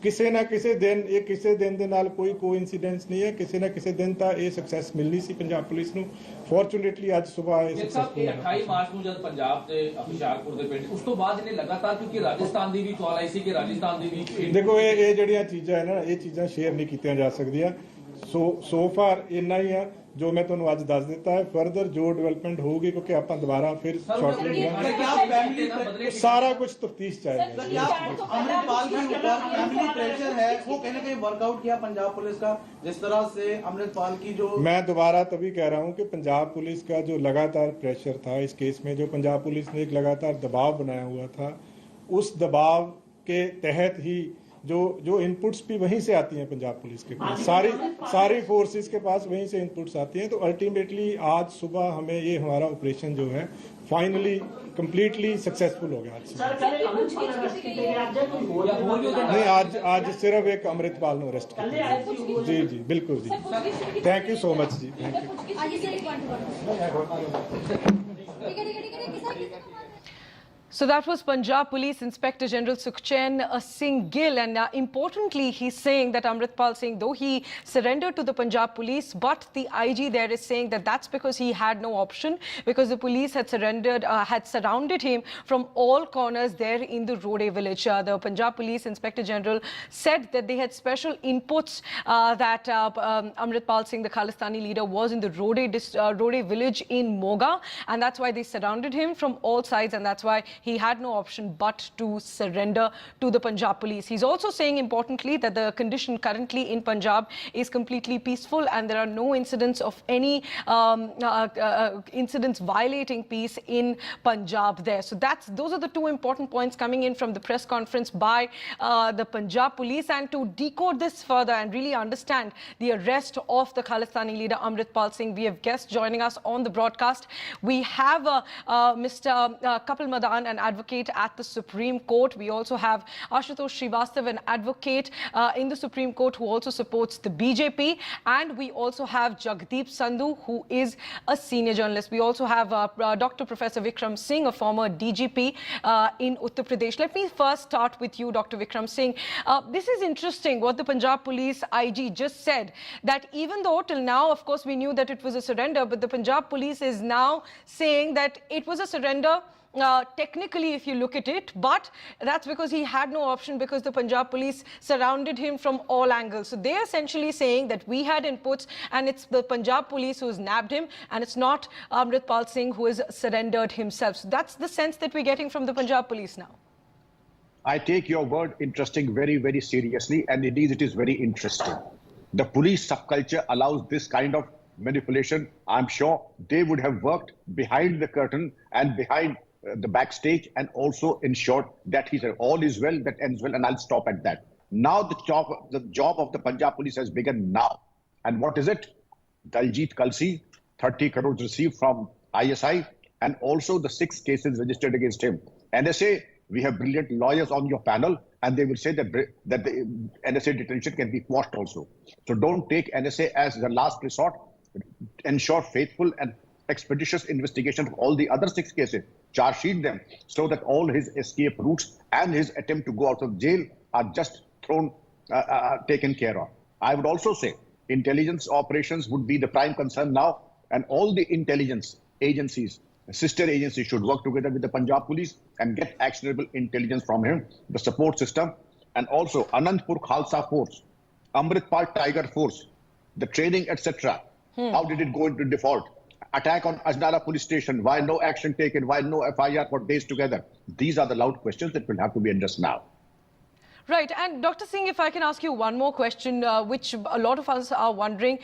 ਕਿਸੇ ਨਾ ਕਿਸੇ ਦਿਨ ਇਹ ਕਿਸੇ ਦਿਨ ਦੇ ਨਾਲ ਕੋਈ ਕੋਇਨਸੀਡੈਂਸ ਨਹੀਂ ਹੈ, ਕਿਸੇ ਨਾ ਕਿਸੇ ਦਿਨ ਤਾਂ ਇਹ ਸਕਸੈਸ ਮਿਲਣੀ ਸੀ ਪੰਜਾਬ ਪੁਲਿਸ ਨੂੰ। ਫੋਰਚੂਨੇਟਲੀ ਅੱਜ ਸਵੇਰ ਇਹ ਸਕਸੈਸਫੁਲ ਹੈ। 28 ਮਾਰਚ ਨੂੰ ਜਦ ਪੰਜਾਬ ਦੇ ਹੁਸ਼ਿਆਰਪੁਰ ਦੇ ਪਿੰਡ, ਉਸ ਤੋਂ ਬਾਅਦ ਇਹਨੇ ਲਗਾਤਾਰ, ਕਿਉਂਕਿ ਰਾਜਸਥਾਨ ਦੀ ਵੀ ਕਾਲ ਆਈ ਸੀ ਕਿ ਰਾਜਸਥਾਨ ਦੇ ਵੀ ਦੇਖੋ ਇਹ ਜਿਹੜੀਆਂ ਚੀਜ਼ਾਂ ਹੈ ਨਾ, ਇਹ ਚੀਜ਼ਾਂ ਸ਼ੇਅਰ ਨਹੀਂ ਕੀਤੀਆਂ ਜਾ ਸਕਦੀਆਂ। ਸੋ ਫਾਰ ਇੰਨਾ ਹੀ ਆ ਜੋ ਮੈਂ ਤੁਹਾਨੂੰ ਅੱਜ ਦੱਸ ਦਿੱਤਾ ਹੈ। ਫਰਦਰ ਜੋ ਡਿਵੈਲਪਮੈਂਟ ਹੋਊਗੀ, ਕਿਉਂਕਿ ਆਪਾਂ ਦੁਬਾਰਾ ਫਿਰ ਸ਼ਾਰਟਲੀ ਸਾਰਾ कुछ तफ्तीश चाहेगा। अमृतपाल के ऊपर फैमिली प्रेशर है, वो कहीं ना कहीं वर्कआउट किया पंजाब पुलिस का, जिस तरह से अमृतपाल की जो, मैं दोबारा तभी कह रहा हूं कि पंजाब पुलिस का जो लगातार प्रेशर था इस केस में, जो पंजाब पुलिस ने एक लगातार दबाव बनाया हुआ था, उस दबाव के तहत ही जो इनपुट्स भी वहीं से आती हैं पंजाब पुलिस के पास, सारी फोर्सेस के पास वहीं से इनपुट्स आती हैं। तो अल्टीमेटली आज सुबह हमें ये हमारा ऑपरेशन जो है फाइनली कंप्लीटली सक्सेसफुल हो गया। नहीं, आज सिर्फ एक अमृतपाल ने अरेस्ट किया। जी बिल्कुल जी, थैंक यू सो मच जी, thank you. So that was Punjab Police Inspector General Sukhchand Singh Gill, and importantly he's saying that Amritpal Singh, though he surrendered to the Punjab Police, but the IG there is saying that that's because he had no option, because the police had surrounded him from all corners there in the Rode village. The Punjab Police Inspector General said that they had special inputs that Amritpal Singh, the Khalistani leader, was in the Rode village in Moga, and that's why they surrounded him from all sides, and that's why he had no option but to surrender to the Punjab police. He's also saying, importantly, that the condition currently in Punjab is completely peaceful and there are no incidents of any incidents violating peace in Punjab there. So those are the two important points coming in from the press conference by the Punjab police. And to decode this further and really understand the arrest of the Khalistani leader Amritpal Singh, we have guests joining us on the broadcast. We have Mr. Kapil Madan, an advocate at the Supreme Court. We also have Ashutosh Srivastav, an advocate in the Supreme Court who also supports the BJP. And we also have Jagdeep Sandhu, who is a senior journalist. We also have Dr. Professor Vikram Singh, a former DGP in Uttar Pradesh. Let me first start with you, Dr. Vikram Singh. This is interesting what the Punjab Police IG just said, that even though till now, of course, we knew that it was a surrender, but the Punjab Police is now saying that it was a surrender technically, if you look at it, but that's because he had no option, because the Punjab police surrounded him from all angles. So they're essentially saying that we had inputs and it's the Punjab police who's nabbed him, and it's not Amritpal Singh who has surrendered himself. So that's the sense that we're getting from the Punjab police now. I take your word interesting very, very seriously, and indeed it is very interesting. The police subculture allows this kind of manipulation. I'm sure they would have worked behind the curtain and behind the backstage, and also ensured that he said all is well, that ends well, and I'll stop at that. Now the job of the Punjab police has begun now. And what is it? Daljit Kalsi, 30 crores received from ISI, and also the 6 cases registered against him. NSA, we have brilliant lawyers on your panel, and they will say that the NSA detention can be quashed also. So don't take NSA as the last resort. Ensure faithful and expeditious investigation of all the other 6 cases. Charge sheet them so that all his escape routes and his attempt to go out of jail are just taken care of. I would also say intelligence operations would be the prime concern now, and all the intelligence agencies, sister agencies, should work together with the Punjab police and get actionable intelligence from him, the support system, and also Anandpur Khalsa Force, Amritpal Tiger Force, the training, etc. How did it go into default? Attack on Ajnala police station. Why no action taken? Why no FIR for days together? These are the loud questions that will have to be addressed now. Right. And Dr. Singh, if I can ask you one more question, which a lot of us are wondering,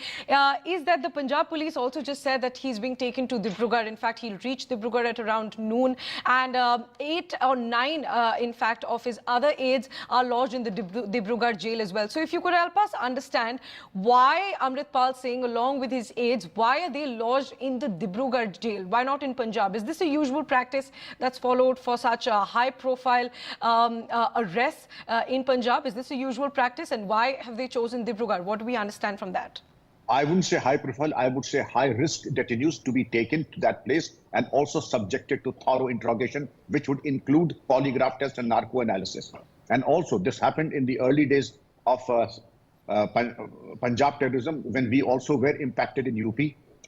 is that the Punjab police also just said that he's being taken to Dibrugarh. In fact, he'll reach Dibrugarh at around noon. And 8 or 9, in fact, of his other aides are lodged in the Dibrugarh jail as well. So if you could help us understand why Amritpal Singh, along with his aides, why are they lodged in the Dibrugarh jail? Why not in Punjab? Is this a usual practice that's followed for such a high-profile arrests in Punjab? Is this a usual practice, and why have they chosen Dibrugarh? What do we understand from that? I wouldn't say high profile, I would say high risk detainees to be taken to that place and also subjected to thorough interrogation, which would include polygraph test and narco analysis. And also, this happened in the early days of Punjab terrorism, when we also were impacted in UP.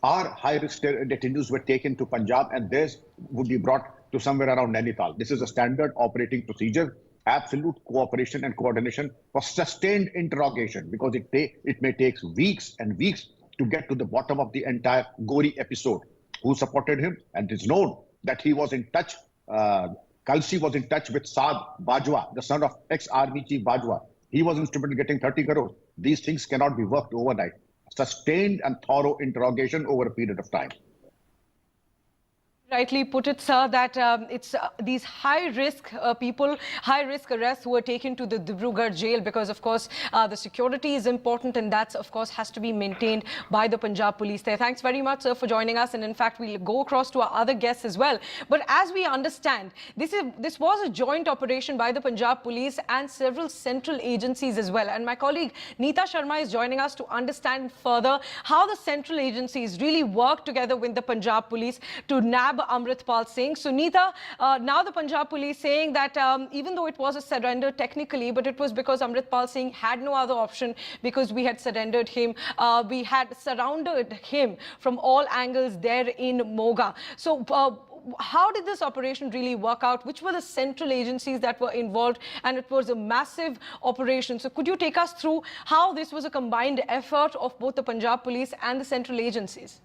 Our high-risk detainees were taken to Punjab, and theirs would be brought to somewhere around Nainital. This is a standard operating procedure. Absolute cooperation and coordination for sustained interrogation, because it may take weeks and weeks to get to the bottom of the entire gory episode. Who supported him? And it's known that he was in touch. Kalsi was in touch with Saad Bajwa, the son of ex-army chief Bajwa. He was instrumental in getting 30 crores. These things cannot be worked overnight. Sustained and thorough interrogation over a period of time. Rightly put it, sir, that it's these high-risk people, high-risk arrests who are taken to the Dibrugarh jail because, of course, the security is important, and that's, of course, has to be maintained by the Punjab police there. Thanks very much, sir, for joining us. And in fact, we'll go across to our other guests as well. But as we understand, this was a joint operation by the Punjab police and several central agencies as well. And my colleague Neeta Sharma is joining us to understand further how the central agencies really work together with the Punjab police to nab Amritpal Singh. So Neeta, now the Punjab police saying that even though it was a surrender technically, but it was because Amritpal Singh had no other option, because we had surrendered him. We had surrounded him from all angles there in Moga. So how did this operation really work out? Which were the central agencies that were involved? And it was a massive operation. So could you take us through how this was a combined effort of both the Punjab police and the central agencies?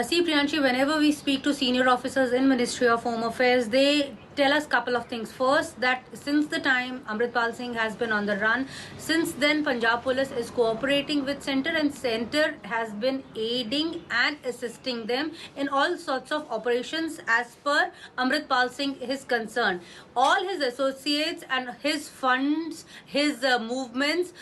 See, Priyanshi, whenever we speak to senior officers in Ministry of Home Affairs, they tell us a couple of things. First, that since the time Amritpal Singh has been on the run, since then Punjab Police is cooperating with Centre, and Centre has been aiding and assisting them in all sorts of operations as per Amritpal Singh is concerned. All his associates and his funds, his movements,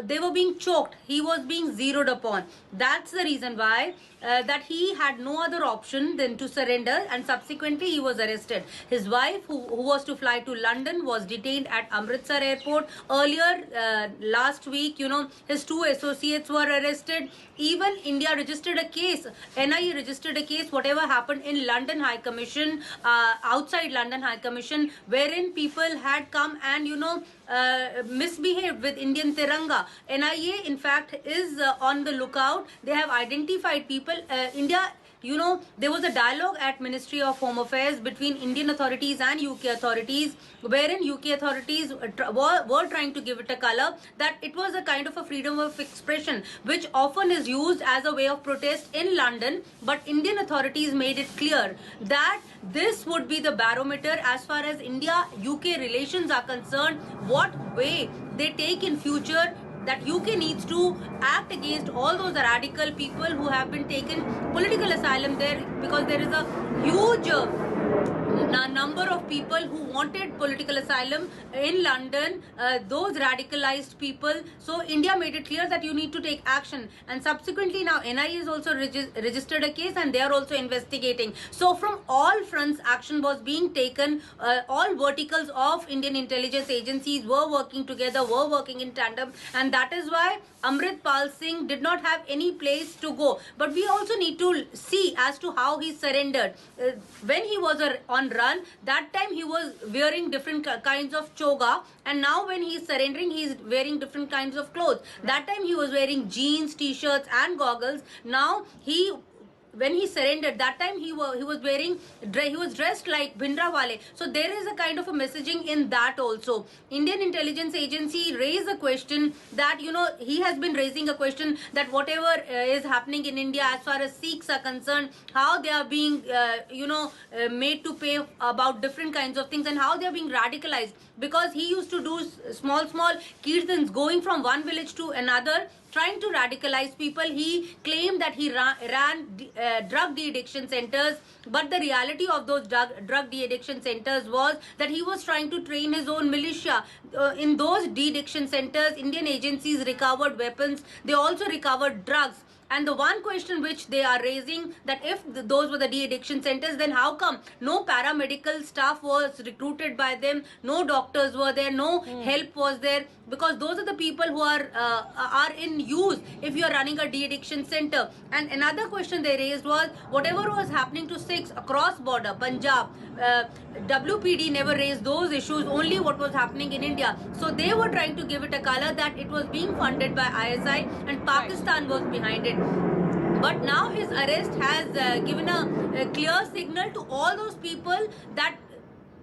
they were being choked. He was being zeroed upon. That's the reason why that he had no other option than to surrender, and subsequently he was arrested. His wife, who was to fly to London, was detained at Amritsar airport. Earlier, last week, his two associates were arrested. Even India registered a case, NIA registered a case, whatever happened in London High Commission, outside London High Commission, wherein people had come and, misbehaved with Indian Tiranga. NIA, in fact, is on the lookout. They have identified people. India, there was a dialogue at Ministry of Home Affairs between Indian authorities and UK authorities, wherein UK authorities were trying to give it a color that it was a kind of a freedom of expression, which often is used as a way of protest in London. But Indian authorities made it clear that this would be the barometer as far as India-UK relations are concerned, what way they take in future, that UK needs to act against all those radical people who have been taken political asylum there, because there is a huge number of people who wanted political asylum in London, those radicalized people. So India made it clear that you need to take action, and subsequently now NIA has also registered a case, and they are also investigating. So from all fronts action was being taken. All verticals of Indian intelligence agencies were working together, were working in tandem, and that is why Amritpal Singh did not have any place to go. But we also need to see as to how he surrendered. When he was on run, that time he was wearing different kinds of choga, and now when he is surrendering, he is wearing different kinds of clothes. That time he was wearing jeans, t-shirts and goggles. Now when he surrendered, that time he was dressed like Bhindra-wale. So there is a kind of a messaging in that also. Indian intelligence agency raised a question that, he has been raising a question that whatever is happening in India as far as Sikhs are concerned, how they are being, made to pay about different kinds of things, and how they are being radicalized. Because he used to do small kirtans going from one village to another, trying to radicalize people. He claimed that he ran drug de-addiction centers, but the reality of those drug de-addiction centers was that he was trying to train his own militia. In those de-addiction centers, Indian agencies recovered weapons. They also recovered drugs. And the one question which they are raising, that if those were the de-addiction centers, then how come no paramedical staff was recruited by them, no doctors were there, no help was there? Because those are the people who are in use if you are running a de-addiction center. And another question they raised was, whatever was happening to Sikhs across border, Punjab, WPD never raised those issues, only what was happening in India. So they were trying to give it a color that it was being funded by ISI and Pakistan was behind it. But now his arrest has given a clear signal to all those people that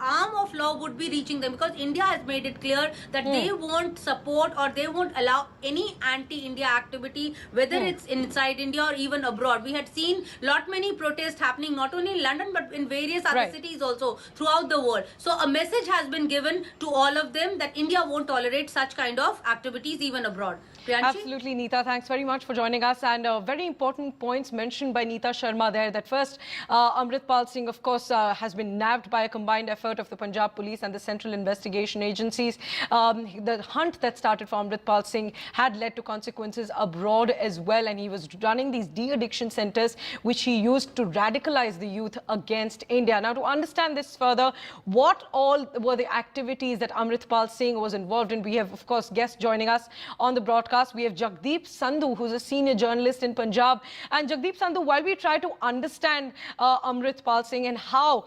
arm of law would be reaching them, because India has made it clear that they won't support or they won't allow any anti-India activity, whether it's inside India or even abroad. We had seen many protests happening not only in London but in various other cities also throughout the world. So a message has been given to all of them that India won't tolerate such kind of activities even abroad. Priyanshi? Absolutely, Neeta. Thanks very much for joining us. And very important points mentioned by Neeta Sharma there. That first, Amritpal Singh, of course, has been nabbed by a combined effort of the Punjab Police and the Central Investigation Agencies. The hunt that started for Amritpal Singh had led to consequences abroad as well. And he was running these de-addiction centers, which he used to radicalize the youth against India. Now, to understand this further, what all were the activities that Amritpal Singh was involved in? We have, of course, guests joining us on the broadcast. We have Jagdeep Sandhu, who's a senior journalist in Punjab. And Jagdeep Sandhu, while we try to understand Amritpal Singh and how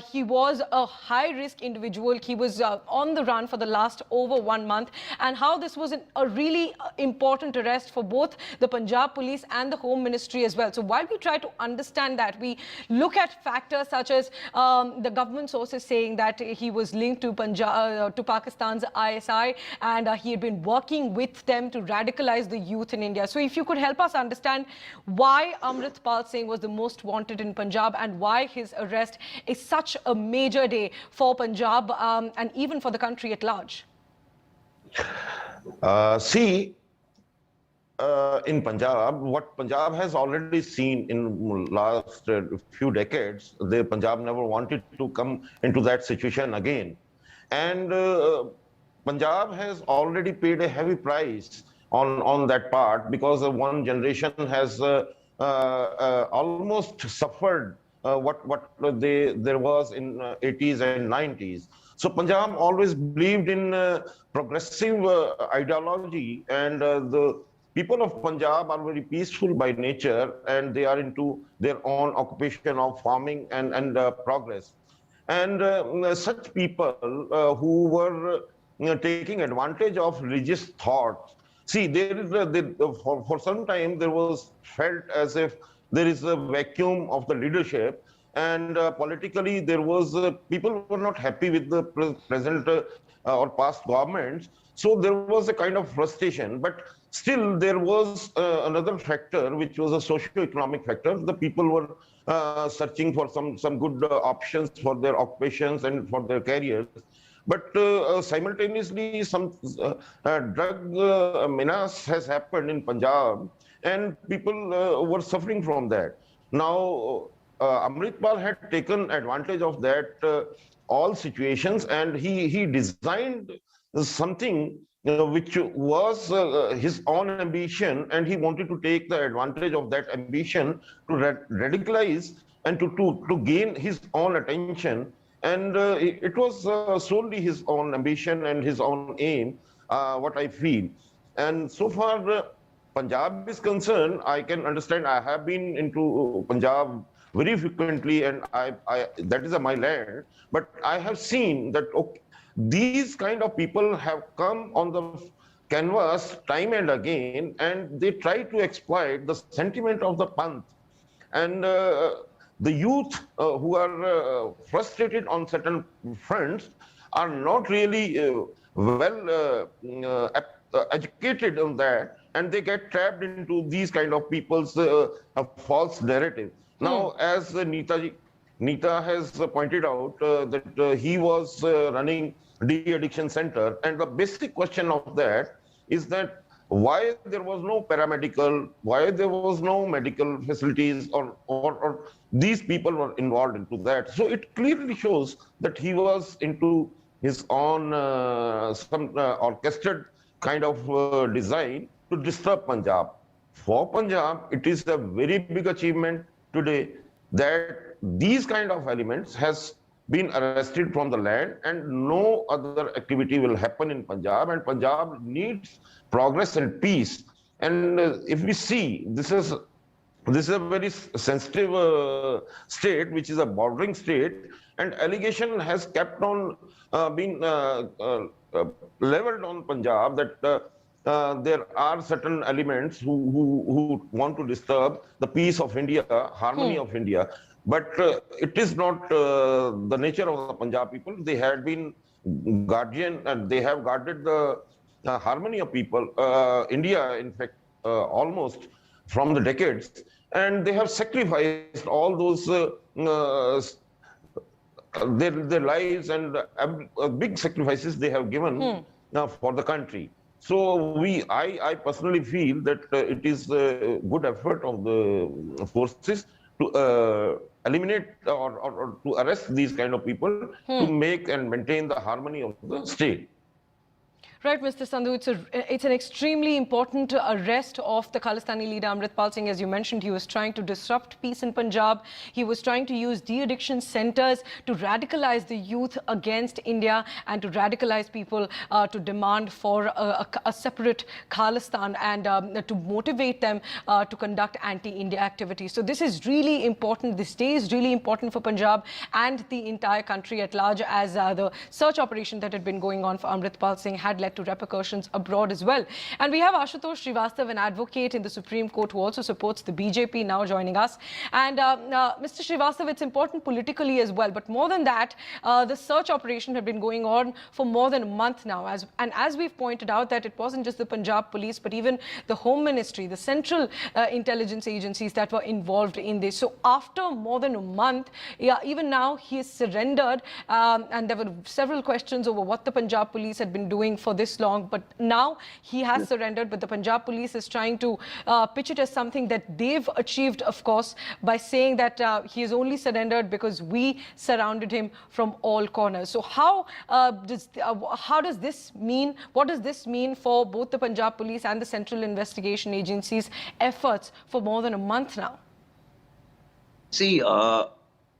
he was a high-risk individual, he was on the run for the last over 1 month, and how this was a really important arrest for both the Punjab Police and the Home Ministry as well. So while we try to understand that, we look at factors such as the government sources saying that he was linked to Pakistan's ISI, and he had been working with them to radicalize the youth in India. So if you could help us understand why Amritpal Singh was the most wanted in Punjab and why his arrest is such a major day for Punjab and even for the country at large. In Punjab, what Punjab has already seen in last few decades, Punjab never wanted to come into that situation again. And Punjab has already paid a heavy price on that part, because one generation has almost suffered what there was in 80s and 90s. So Punjab always believed in progressive ideology, and the people of Punjab are very peaceful by nature, and they are into their own occupation of farming and progress. And such people who were taking advantage of religious thoughts. See, for some time there was felt as if there is a vacuum of the leadership, and politically there was people were not happy with the present or past governments. So there was a kind of frustration, but still there was another factor, which was a socio-economic factor. The people were searching for some good options for their occupations and for their careers. But simultaneously, some drug menace has happened in Punjab, and people were suffering from that. Now, Amritpal had taken advantage of that all situations, and he designed something which was his own ambition, and he wanted to take the advantage of that ambition to radicalize and to gain his own attention. And it was solely his own ambition and his own aim, what I feel. And so far, Punjab is concerned, I can understand. I have been into Punjab very frequently, and that is my land. But I have seen that these kind of people have come on the canvas time and again, and they try to exploit the sentiment of the Panth. And the youth who are frustrated on certain fronts are not really well educated on that, and they get trapped into these kind of people's false narrative. Now, as Neeta has pointed out, that he was running de-addiction center, and the basic question of that is that why there was no paramedical, why there was no medical facilities, or these people were involved into that. So it clearly shows that he was into his own some orchestrated kind of design to disturb Punjab. For Punjab, it is a very big achievement today that these kind of elements has been arrested from the land, and no other activity will happen in Punjab, and Punjab needs progress and peace. And if we see, this is a very sensitive state, which is a bordering state, and allegation has kept on being leveled on Punjab that there are certain elements who want to disturb the peace of India, harmony of India. But it is not the nature of the Punjab people. They had been guardian, and they have guarded the harmony of people, India, in fact, almost from the decades. And they have sacrificed all those their lives, and big sacrifices they have given for the country. So I personally feel that it is a good effort of the forces to eliminate or to arrest these kind of people, to make and maintain the harmony of the state. Right, Mr. Sandhu, it's an extremely important arrest of the Khalistani leader Amritpal Singh. As you mentioned, he was trying to disrupt peace in Punjab. He was trying to use de-addiction centers to radicalize the youth against India and to radicalize people to demand for a separate Khalistan and to motivate them to conduct anti-India activities. So this is really important. This day is really important for Punjab and the entire country at large, as the search operation that had been going on for Amritpal Singh had led to repercussions abroad as well. And we have Ashutosh Srivastav, an advocate in the Supreme Court, who also supports the BJP, now joining us. And Mr. Srivastav, it's important politically as well. But more than that, the search operation had been going on for more than a month now. As we've pointed out, that it wasn't just the Punjab police, but even the Home Ministry, the central intelligence agencies that were involved in this. So after more than a month, even now he has surrendered. And there were several questions over what the Punjab police had been doing for this long, but now he has surrendered. But the Punjab police is trying to pitch it as something that they've achieved, of course, by saying that he has only surrendered because we surrounded him from all corners. So how does this mean? What does this mean for both the Punjab police and the Central Investigation Agency's efforts for more than a month now? See,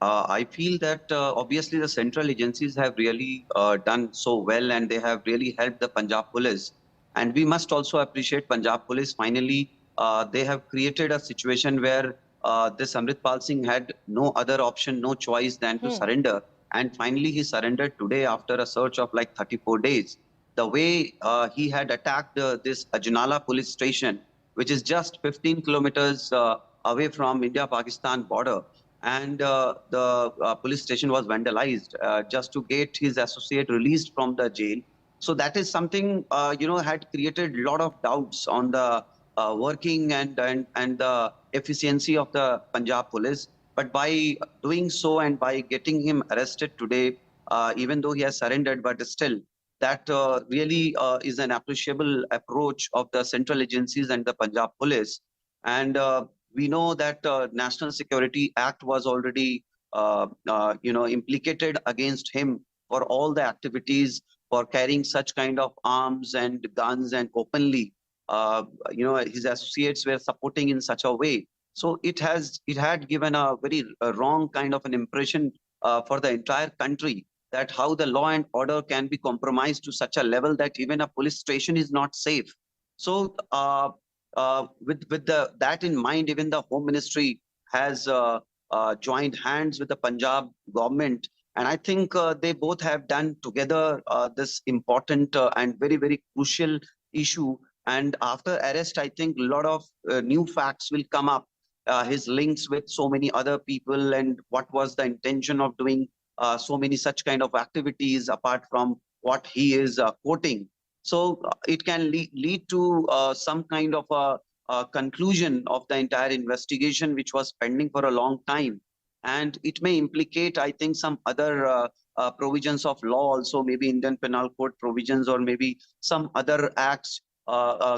I feel that obviously the central agencies have really done so well, and they have really helped the Punjab police. And we must also appreciate Punjab police. Finally, they have created a situation where this Amritpal Singh had no other option, no choice than to surrender. And finally, he surrendered today after a search of like 34 days. The way he had attacked this Ajnala police station, which is just 15 kilometers away from India-Pakistan border, and the police station was vandalized just to get his associate released from the jail. So that is something, had created a lot of doubts on the working and the efficiency of the Punjab police. But by doing so and by getting him arrested today, even though he has surrendered, but still, that really is an appreciable approach of the central agencies and the Punjab police. And we know that National Security Act was already, implicated against him for all the activities, for carrying such kind of arms and guns, and openly, his associates were supporting in such a way. So it had given a very wrong kind of an impression for the entire country, that how the law and order can be compromised to such a level that even a police station is not safe. So with that in mind, even the Home Ministry has joined hands with the Punjab government, and I think they both have done together this important and very, very crucial issue. And after arrest, I think a lot of new facts will come up, his links with so many other people, and what was the intention of doing so many such kind of activities apart from what he is quoting. So it can lead to some kind of a conclusion of the entire investigation, which was pending for a long time. And it may implicate, I think, some other provisions of law also, maybe Indian Penal Code provisions, or maybe some other acts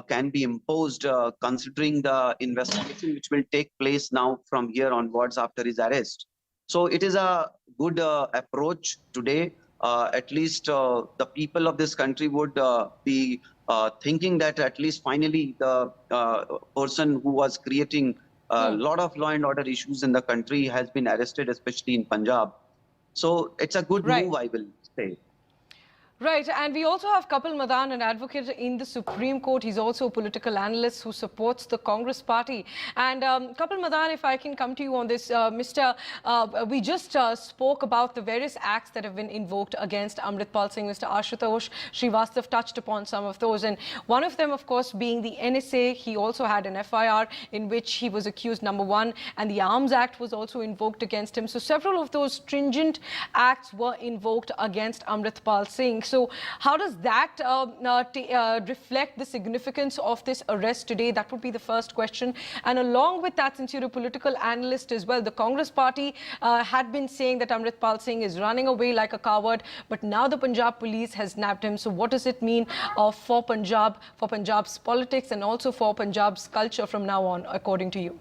can be imposed considering the investigation which will take place now from here onwards after his arrest. So it is a good approach today at least the people of this country would be thinking that at least finally the person who was creating a lot of law and order issues in the country has been arrested, especially in Punjab. So it's a good move, I will say. Right, and we also have Kapil Madan, an advocate in the Supreme Court. He's also a political analyst who supports the Congress party. And Kapil Madan, if I can come to you on this, we just spoke about the various acts that have been invoked against Amritpal Singh. Mr. Ashutosh Srivastav touched upon some of those. And one of them, of course, being the NSA. He also had an FIR in which he was accused, number one, and the Arms Act was also invoked against him. So several of those stringent acts were invoked against Amritpal Singh. So how does that reflect the significance of this arrest today? That would be the first question. And along with that, since you're a political analyst as well, the Congress party had been saying that Amritpal Singh is running away like a coward, but now the Punjab police has nabbed him. So what does it mean for Punjab, for Punjab's politics, and also for Punjab's culture from now on, according to you?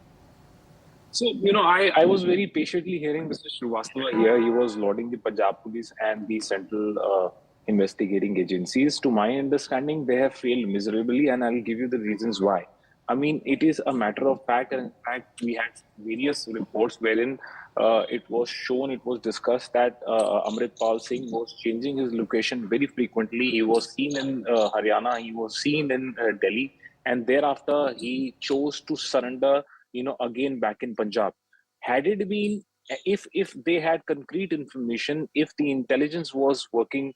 So, I was very patiently hearing Mr. Srivastava here. He was lauding the Punjab police and the central investigating agencies. To my understanding, they have failed miserably, and I'll give you the reasons why. I mean, it is a matter of fact, and in fact, we had various reports wherein it was shown, it was discussed that Amritpal Singh was changing his location very frequently. He was seen in Haryana, he was seen in Delhi, and thereafter he chose to surrender, again back in Punjab. Had it been, if they had concrete information, if the intelligence was working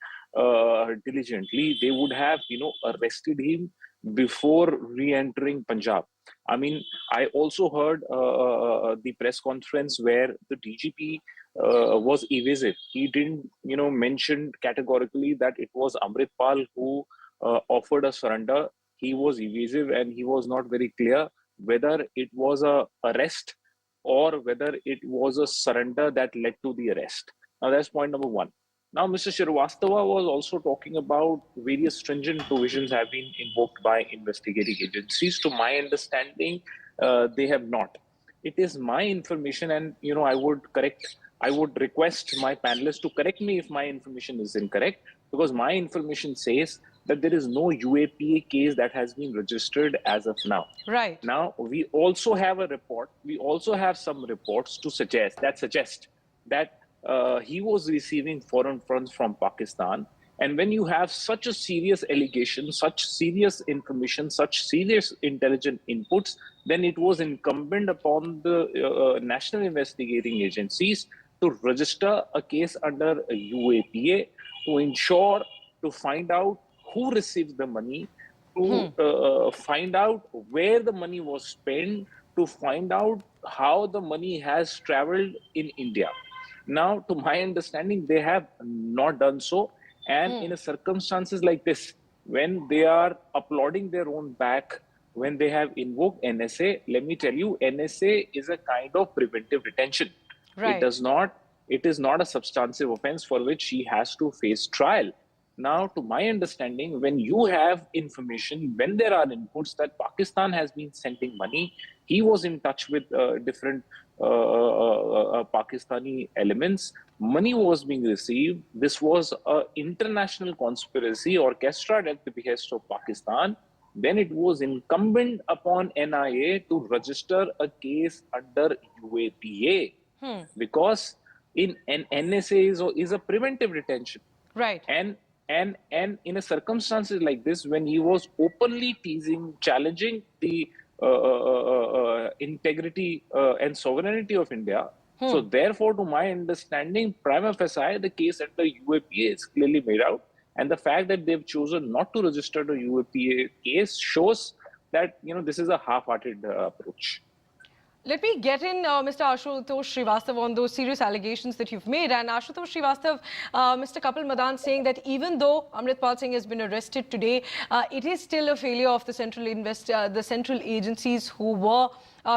diligently, they would have, arrested him before re-entering Punjab. I mean, I also heard the press conference where the DGP was evasive. He didn't, mention categorically that it was Amritpal who offered a surrender. He was evasive and he was not very clear whether it was a arrest or whether it was a surrender that led to the arrest. Now, that's point number one. Now, Mr. Srivastava was also talking about various stringent provisions have been invoked by investigating agencies. To my understanding, they have not. It is my information, and I would request my panelists to correct me if my information is incorrect, because my information says that there is no UAPA case that has been registered as of now. Right. Now, we also have a report. We also have some reports to suggest that he was receiving foreign funds from Pakistan. And when you have such a serious allegation, such serious information, such serious intelligent inputs, then it was incumbent upon the national investigating agencies to register a case under UAPA to ensure, to find out who received the money, to find out where the money was spent, to find out how the money has traveled in India. Now, to my understanding, they have not done so. And in a circumstances like this, when they are applauding their own back, when they have invoked NSA, let me tell you, NSA is a kind of preventive detention. Right. It is not a substantive offense for which he has to face trial. Now, to my understanding, when you have information, when there are inputs that Pakistan has been sending money, he was in touch with different Pakistani elements, money was being received. This was an international conspiracy orchestrated at the behest of Pakistan. Then it was incumbent upon NIA to register a case under UAPA because in an NSA is a preventive detention. Right. And in a circumstances like this, when he was openly teasing, challenging the integrity and sovereignty of India, so therefore, to my understanding, prima facie, the case at the UAPA is clearly made out. And the fact that they've chosen not to register the UAPA case shows that, this is a half-hearted approach. Let me get in Mr. Ashutosh Srivastav on those serious allegations that you've made. And Ashutosh Srivastav, Mr. Kapil Madan saying that even though Amritpal Singh has been arrested today, it is still a failure of the central agencies who were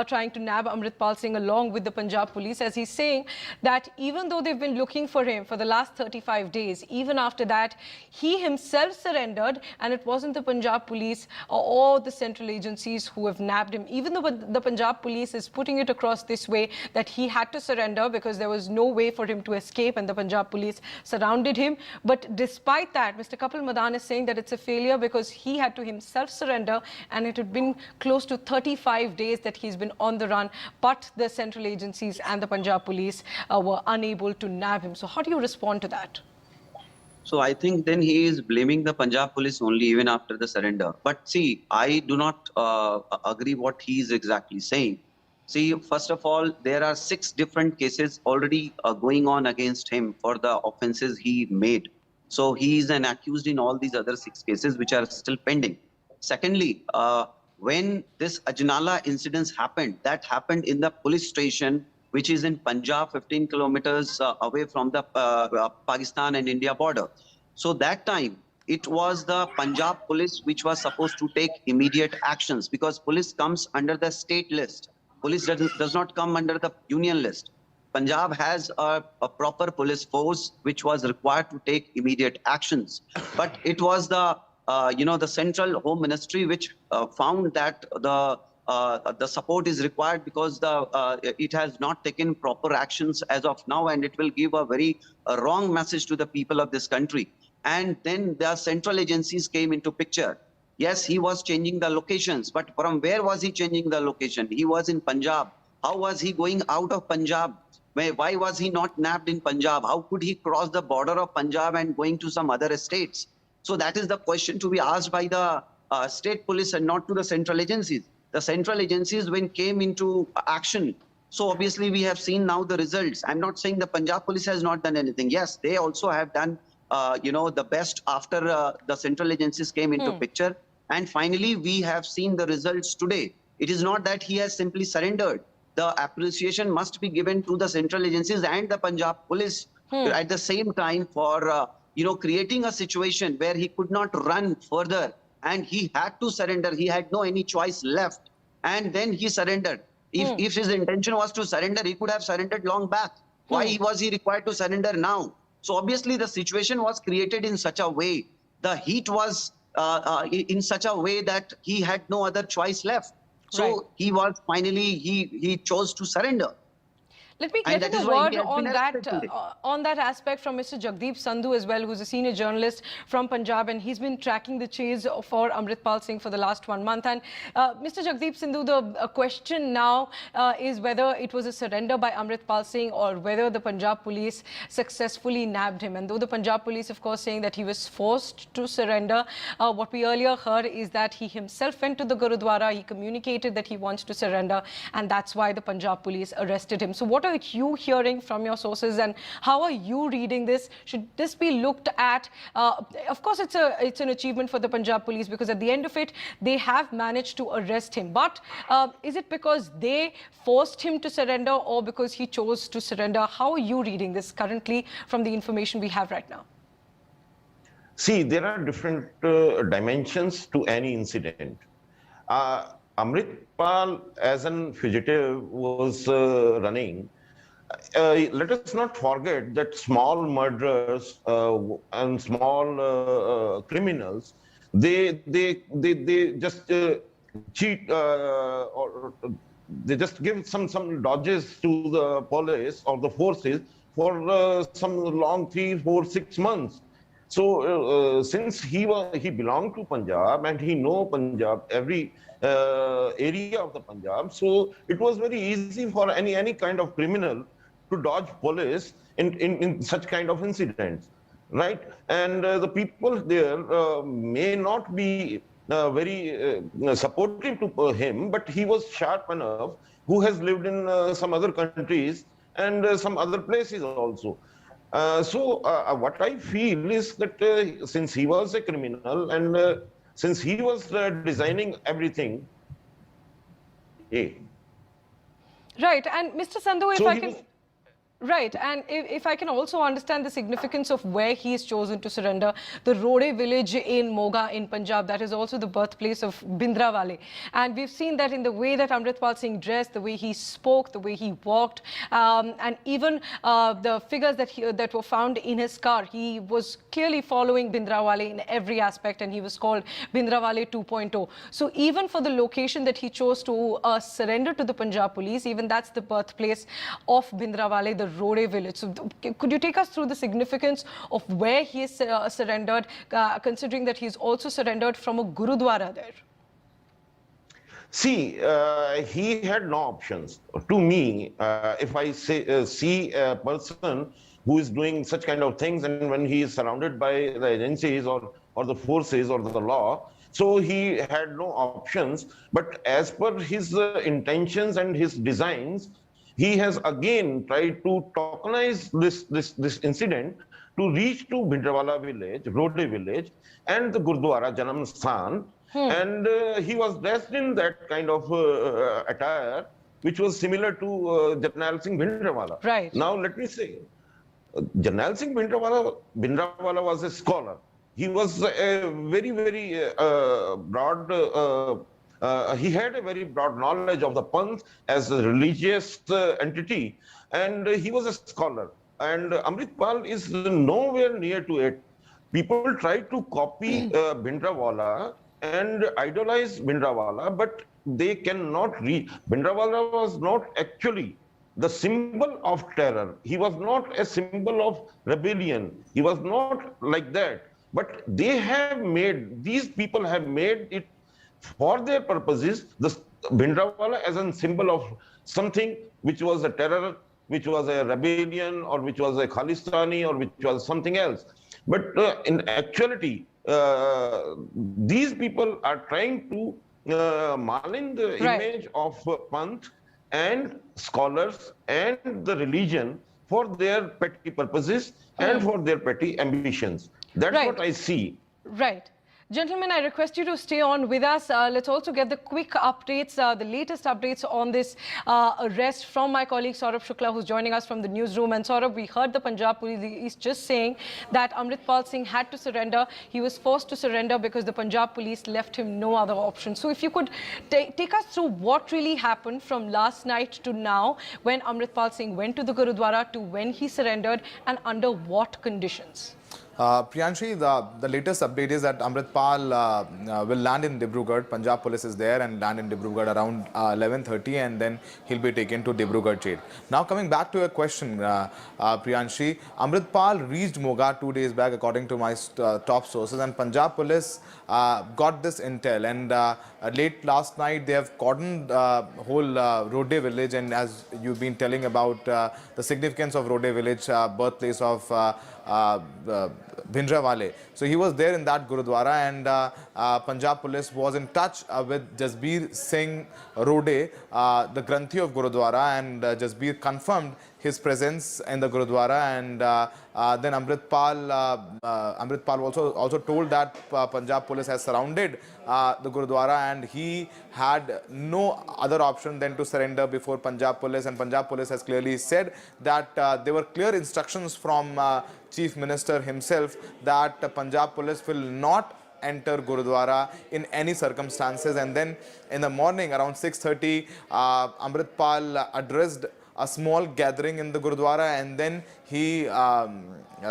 trying to nab Amritpal Singh along with the Punjab police, as he's saying that even though they've been looking for him for the last 35 days, even after that, he himself surrendered, and it wasn't the Punjab police or the central agencies who have nabbed him. Even though the Punjab police is putting it across this way that he had to surrender because there was no way for him to escape and the Punjab police surrounded him. But despite that, Mr. Kapil Madan is saying that it's a failure because he had to himself surrender, and it had been close to 35 days that he's been on the run, but the central agencies and the Punjab police were unable to nab him. So how do you respond to that? So I think then he is blaming the Punjab police only even after the surrender. But see, I do not agree what he is exactly saying. See, first of all, there are 6 different cases already going on against him for the offenses he made. So he is an accused in all these other 6 cases which are still pending. Secondly, when this Ajnala incidents happened, that happened in the police station which is in Punjab, 15 kilometers away from the Pakistan and India border. So that time, it was the Punjab police which was supposed to take immediate actions, because police comes under the state list. Police does not come under the union list. Punjab has a proper police force which was required to take immediate actions. But it was the the Central Home Ministry which found that the support is required because it has not taken proper actions as of now, and it will give a very wrong message to the people of this country. And then the central agencies came into picture. Yes, he was changing the locations, but from where was he changing the location? He was in Punjab. How was he going out of Punjab? Why was he not nabbed in Punjab? How could he cross the border of Punjab and going to some other states? So that is the question to be asked by the state police and not to the central agencies. The central agencies when came into action. So obviously we have seen now the results. I'm not saying the Punjab police has not done anything. Yes, they also have done the best after the central agencies came into picture. And finally, we have seen the results today. It is not that he has simply surrendered. The appreciation must be given to the central agencies and the Punjab police at the same time for creating a situation where he could not run further and he had to surrender. He had no any choice left, and then he surrendered. If his intention was to surrender, he could have surrendered long back. Why was he required to surrender now? So obviously the situation was created in such a way. The heat was in such a way that he had no other choice left. So he was finally, he chose to surrender. Let me get a word on that aspect from Mr. Jagdeep Sandhu as well, who's a senior journalist from Punjab, and he's been tracking the chase for Amritpal Singh for the last 1 month. And Mr. Jagdeep Sandhu, the question now is whether it was a surrender by Amritpal Singh or whether the Punjab police successfully nabbed him. And though the Punjab police, of course, saying that he was forced to surrender, what we earlier heard is that he himself went to the Gurudwara, he communicated that he wants to surrender, and that's why the Punjab police arrested him. So what are you hearing from your sources, and how are you reading this? Should this be looked at? Of course, it's an achievement for the Punjab police because at the end of it, they have managed to arrest him. But is it because they forced him to surrender or because he chose to surrender? How are you reading this currently from the information we have right now? See, there are different dimensions to any incident. Amritpal, as an fugitive, was running. Let us not forget that small murderers and small criminals, they just cheat or they just give some dodges to the police or the forces for some long 3, 4, 6 months. So since he belonged to Punjab and he know Punjab, every area of the Punjab, so it was very easy for any kind of criminal to dodge police in such kind of incidents, right? And the people there may not be very supportive to him, but he was sharp enough, who has lived in some other countries and some other places also. So what I feel is that since he was a criminal and since he was designing everything, right. And Mr. Sandhu, if I can... Right, and if I can also understand the significance of where he is chosen to surrender, the Rode village in Moga in Punjab, that is also the birthplace of Bhindranwale. And we've seen that in the way that Amritpal Singh dressed, the way he spoke, the way he walked, and even the figures that were found in his car. He was clearly following Bhindranwale in every aspect, and he was called Bhindranwale 2.0. So even for the location that he chose to surrender to the Punjab police, even that's the birthplace of Bhindranwale, the Rode village. So could you take us through the significance of where he is surrendered, considering that he's also surrendered from a Gurudwara there? See, he had no options. To me, if I see a person who is doing such kind of things, and when he is surrounded by the agencies or the forces or the law, so he had no options. But as per his intentions and his designs, he has again tried to tokenize this incident to reach to Bhindranwale village, Rode village, and the Gurdwara Janam Sthan. And he was dressed in that kind of attire, which was similar to Jarnail Singh Bhindranwale. Right. Now, let me say, Jarnail Singh Bhindranwale was a scholar. He was a very, very broad. He had a very broad knowledge of the Panth as a religious entity, and he was a scholar. And Amritpal is nowhere near to it. People try to copy Bhindranwale and idolize Bhindranwale, but they cannot reach. Bhindranwale was not actually the symbol of terror. He was not a symbol of rebellion. He was not like that. But they have made, these people have made it for their purposes, the Bhindranwale as a symbol of something which was a terror, which was a rebellion, or which was a Khalistani, or which was something else. But in actuality, these people are trying to malign the image of Panth and scholars and the religion for their petty purposes and for their petty ambitions. That's what I see. Right. Gentlemen, I request you to stay on with us. Let's also get the quick updates, the latest updates on this arrest from my colleague Saurabh Shukla, who's joining us from the newsroom. And Saurabh, we heard the Punjab police is just saying that Amritpal Singh had to surrender. He was forced to surrender because the Punjab police left him no other option. So if you could take us through what really happened from last night to now, when Amritpal Singh went to the Gurudwara, to when he surrendered, and under what conditions? Priyanshi, the latest update is that Amritpal will land in Dibrugarh. Punjab police is there and land in Dibrugarh around 11:30, and then he'll be taken to Dibrugarh jail. Now coming back to your question, Priyanshi, Amritpal reached Moga 2 days back according to my top sources, and Punjab police got this intel, and late last night they have cordoned whole Rode village, and as you've been telling about the significance of Rode village, birthplace of Bhindranwale. So he was there in that Gurudwara, and Punjab police was in touch with Jasbir Singh Rode, the Granthi of Gurudwara, and Jasbir confirmed his presence in the Gurudwara, and then Amritpal also told that Punjab police has surrounded the Gurudwara, and he had no other option than to surrender before Punjab police, and Punjab police has clearly said that there were clear instructions from Chief Minister himself that Punjab police will not enter Gurudwara in any circumstances. And then in the morning around 6:30, Amritpal addressed a small gathering in the Gurudwara, and then he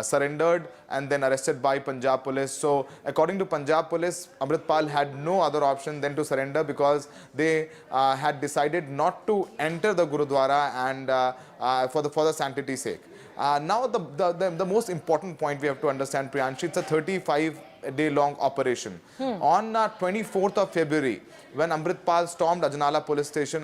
surrendered and then arrested by Punjab police. So according to Punjab police, Amritpal had no other option than to surrender because they had decided not to enter the Gurudwara, and for the sanctity's sake. Now the most important point we have to understand, Priyanshi, it's a 35-day-long operation. On 24th of February, when Amritpal stormed Ajnala police station,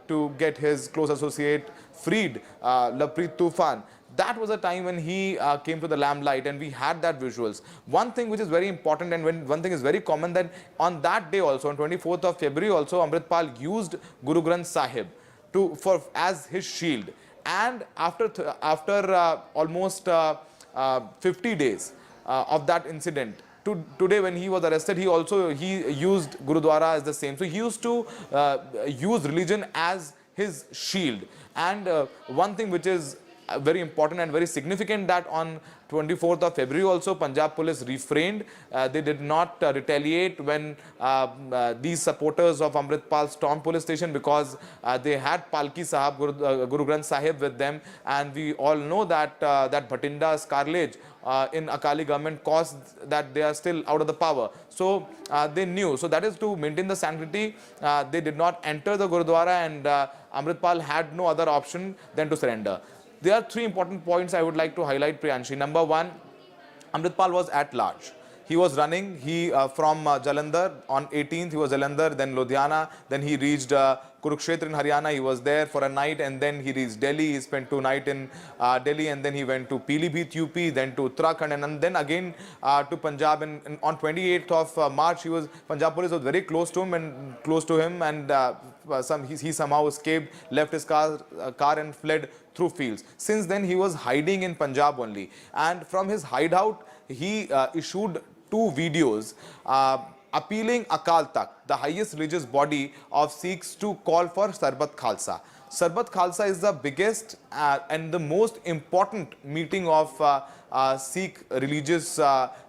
to get his close associate freed, Lapreet Tufan, that was a time when he came to the lamplight, and we had that visuals. One thing which is very important, and one thing is very common, that on that day also, on 24th of February also, Amritpal used Guru Granth Sahib as his shield. And after almost 50 days of that incident, today when he was arrested, he used Gurudwara as the same. So he used to use religion as his shield. And one thing which is very important and very significant, that on 24th of February also Punjab police refrained. They did not retaliate when these supporters of Amritpal stormed police station, because they had Palki Sahib, Guru Granth Sahib with them, and we all know that that Bhatinda's carnage in Akali government caused that they are still out of the power. So they knew. So that is to maintain the sanctity. They did not enter the Gurudwara, and Amritpal had no other option than to surrender. There are three important points I would like to highlight, Priyanshi. Number one, Amritpal was at large. He was running. He from Jalandhar on 18th. He was Jalandhar, then Ludhiana, then he reached Kurukshetra in Haryana. He was there for a night, and then he reached Delhi. He spent 2 nights in Delhi, and then he went to Pilibhit, UP, then to Uttarakhand, and then again to Punjab. And on 28th of March, Punjab police was very close to him, and he somehow escaped, left his car and fled through fields. Since then, he was hiding in Punjab only, and from his hideout, he issued 2 videos appealing Akal Takht, the highest religious body of Sikhs, to call for Sarbat Khalsa. Sarbat Khalsa is the biggest and the most important meeting of Sikh religious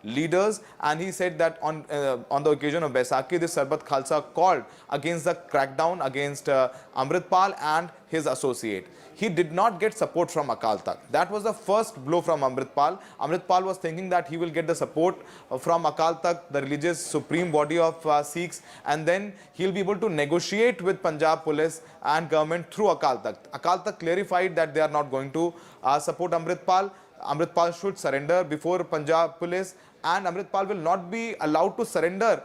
leaders, and he said that on the occasion of Baisakhi, this Sarbat Khalsa called against the crackdown against Amritpal and his associate. He did not get support from Akal Takht. That was the first blow from Amritpal. Amritpal was thinking that he will get the support from Akal Takht, the religious supreme body of Sikhs, and then he'll be able to negotiate with Punjab police and government through Akal Takht. Akal Takht clarified that they are not going to support Amritpal. Amritpal should surrender before Punjab police, and Amritpal will not be allowed to surrender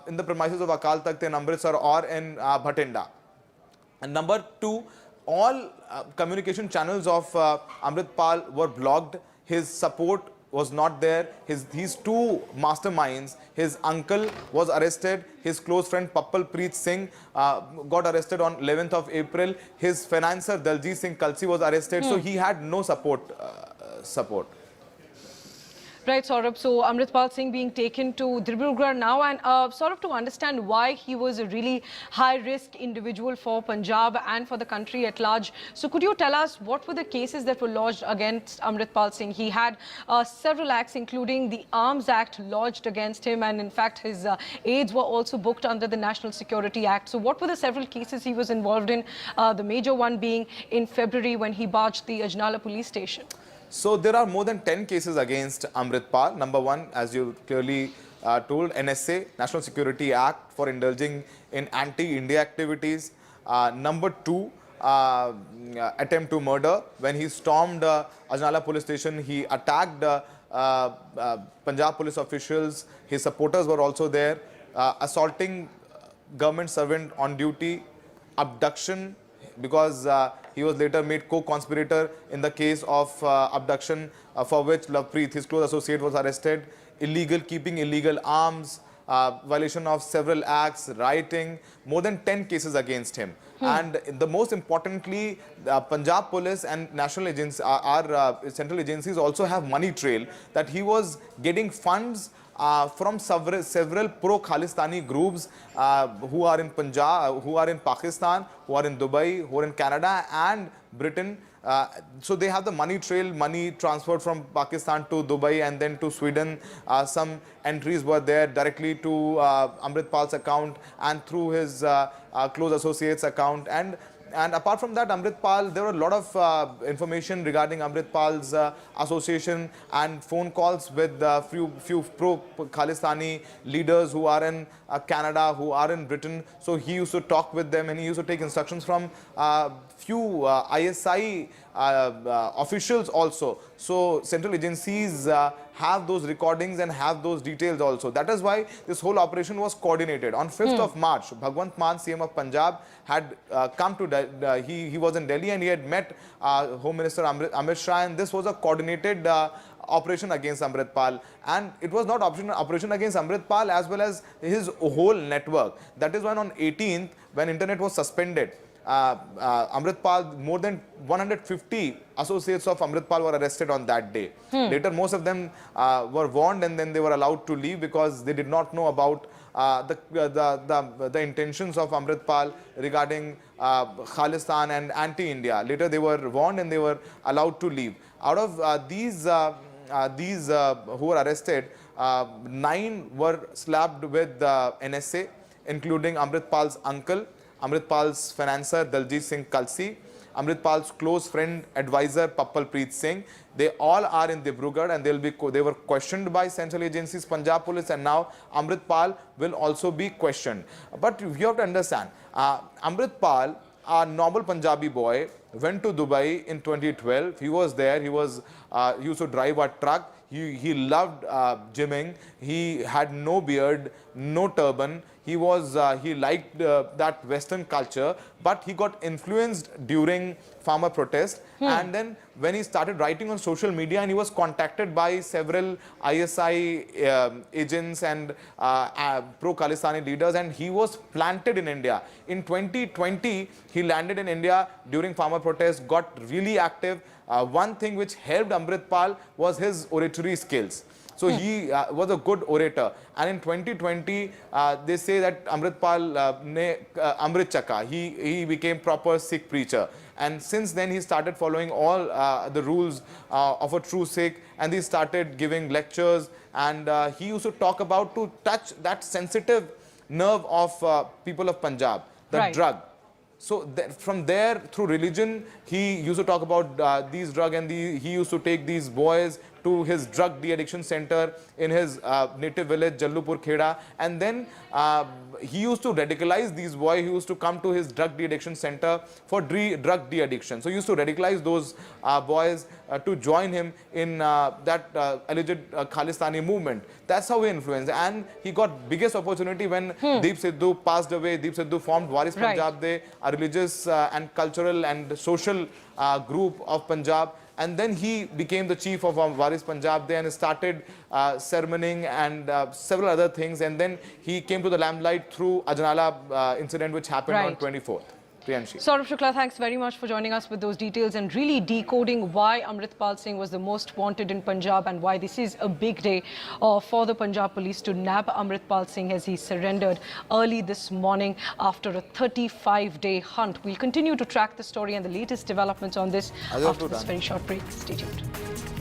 in the premises of Akal Takht in Amritsar or in Bhatinda. And number 2, all communication channels of Amritpal were blocked. His support was not there. His 2 masterminds, his uncle was arrested. His close friend Pappal Preet Singh got arrested on 11th of April. His financier Daljit Singh Kalsi was arrested. So he had no support. Right, Saurabh. So Amritpal Singh being taken to Dibrugarh now, and sort of to understand why he was a really high-risk individual for Punjab and for the country at large. So could you tell us what were the cases that were lodged against Amritpal Singh? He had several acts, including the Arms Act, lodged against him, and in fact his aides were also booked under the National Security Act. So what were the several cases he was involved in? The major one being in February when he barged the Ajnala police station. So there are more than 10 cases against Amritpal. Number 1, as you clearly told, NSA, National Security Act, for indulging in anti-India activities. Number 2, attempt to murder. When he stormed Ajnala police station, he attacked Punjab police officials. His supporters were also there. Assaulting government servant on duty. Abduction, because he was later made co-conspirator in the case of abduction, for which Lovepreet, his close associate, was arrested. Keeping illegal arms, violation of several acts, rioting, more than 10 cases against him. And the most importantly, Punjab police and national agents, our central agencies also have money trail, that he was getting funds from several pro-Khalistani groups who are in Punjab, who are in Pakistan, who are in Dubai, who are in Canada and Britain. So they have the money trail, money transferred from Pakistan to Dubai and then to Sweden. Some entries were there directly to Amritpal's account and through his close associates account. And apart from that, Amritpal, there were a lot of information regarding Amritpal's association and phone calls with few pro-Khalistani leaders who are in Canada, who are in Britain. So he used to talk with them and he used to take instructions from few ISI officials also. So central agencies have those recordings and have those details also. That is why this whole operation was coordinated. On 5th of March, Bhagwant Mann, CM of Punjab, had come to, he was in Delhi and he had met Home Minister Amit Shah, and this was a coordinated operation against Amritpal. And it was not operation against Amritpal as well as his whole network. That is when on 18th, when internet was suspended, Amritpal, more than 150 associates of Amritpal were arrested on that day. Later, most of them were warned and then they were allowed to leave because they did not know about the intentions of Amritpal regarding Khalistan and anti-India. Later, they were warned and they were allowed to leave. Out of these who were arrested, 9 were slapped with NSA, including Amritpal's uncle, Amritpal's financier Daljit Singh Kalsi, Amritpal's close friend advisor Pappal Preet Singh. They all are in Dibrugarh and they were questioned by central agencies, Punjab police, and now Amritpal will also be questioned. But you have to understand, Amritpal, a normal Punjabi boy, went to Dubai in 2012. He was there. He used to drive a truck. He loved gymming. He had no beard, no turban. He liked that Western culture, but he got influenced during farmer protest. And then when he started writing on social media, and he was contacted by several ISI agents and pro-Khalistani leaders, and he was planted in India. In 2020, he landed in India during farmer protest, got really active. One thing which helped Amritpal was his oratory skills. So he was a good orator. And in 2020, they say that Amritpal Amrit Chaka, he became proper Sikh preacher. And since then, he started following all the rules of a true Sikh, and he started giving lectures. And he used to talk about to touch that sensitive nerve of people of Punjab, the drug. So from there, through religion, he used to talk about these drugs, and he used to take these boys to his drug de-addiction center in his native village, Jallupur Kheda. And then he used to radicalize these boys. He used to come to his drug de-addiction center for drug de-addiction. So he used to radicalize those boys to join him in that alleged Khalistani movement. That's how he influenced. And he got biggest opportunity when Deep Sidhu passed away. Deep Sidhu formed Waris Punjab De, a religious and cultural and social group of Punjab. And then he became the chief of Waris Punjab De and started sermoning and several other things. And then he came to the limelight through Ajnala incident, which happened on 24th. Priyanshi. Saurabh Shukla, thanks very much for joining us with those details and really decoding why Amritpal Singh was the most wanted in Punjab and why this is a big day for the Punjab police to nab Amritpal Singh as he surrendered early this morning after a 35-day hunt. We'll continue to track the story and the latest developments on this after this very short break. Stay tuned.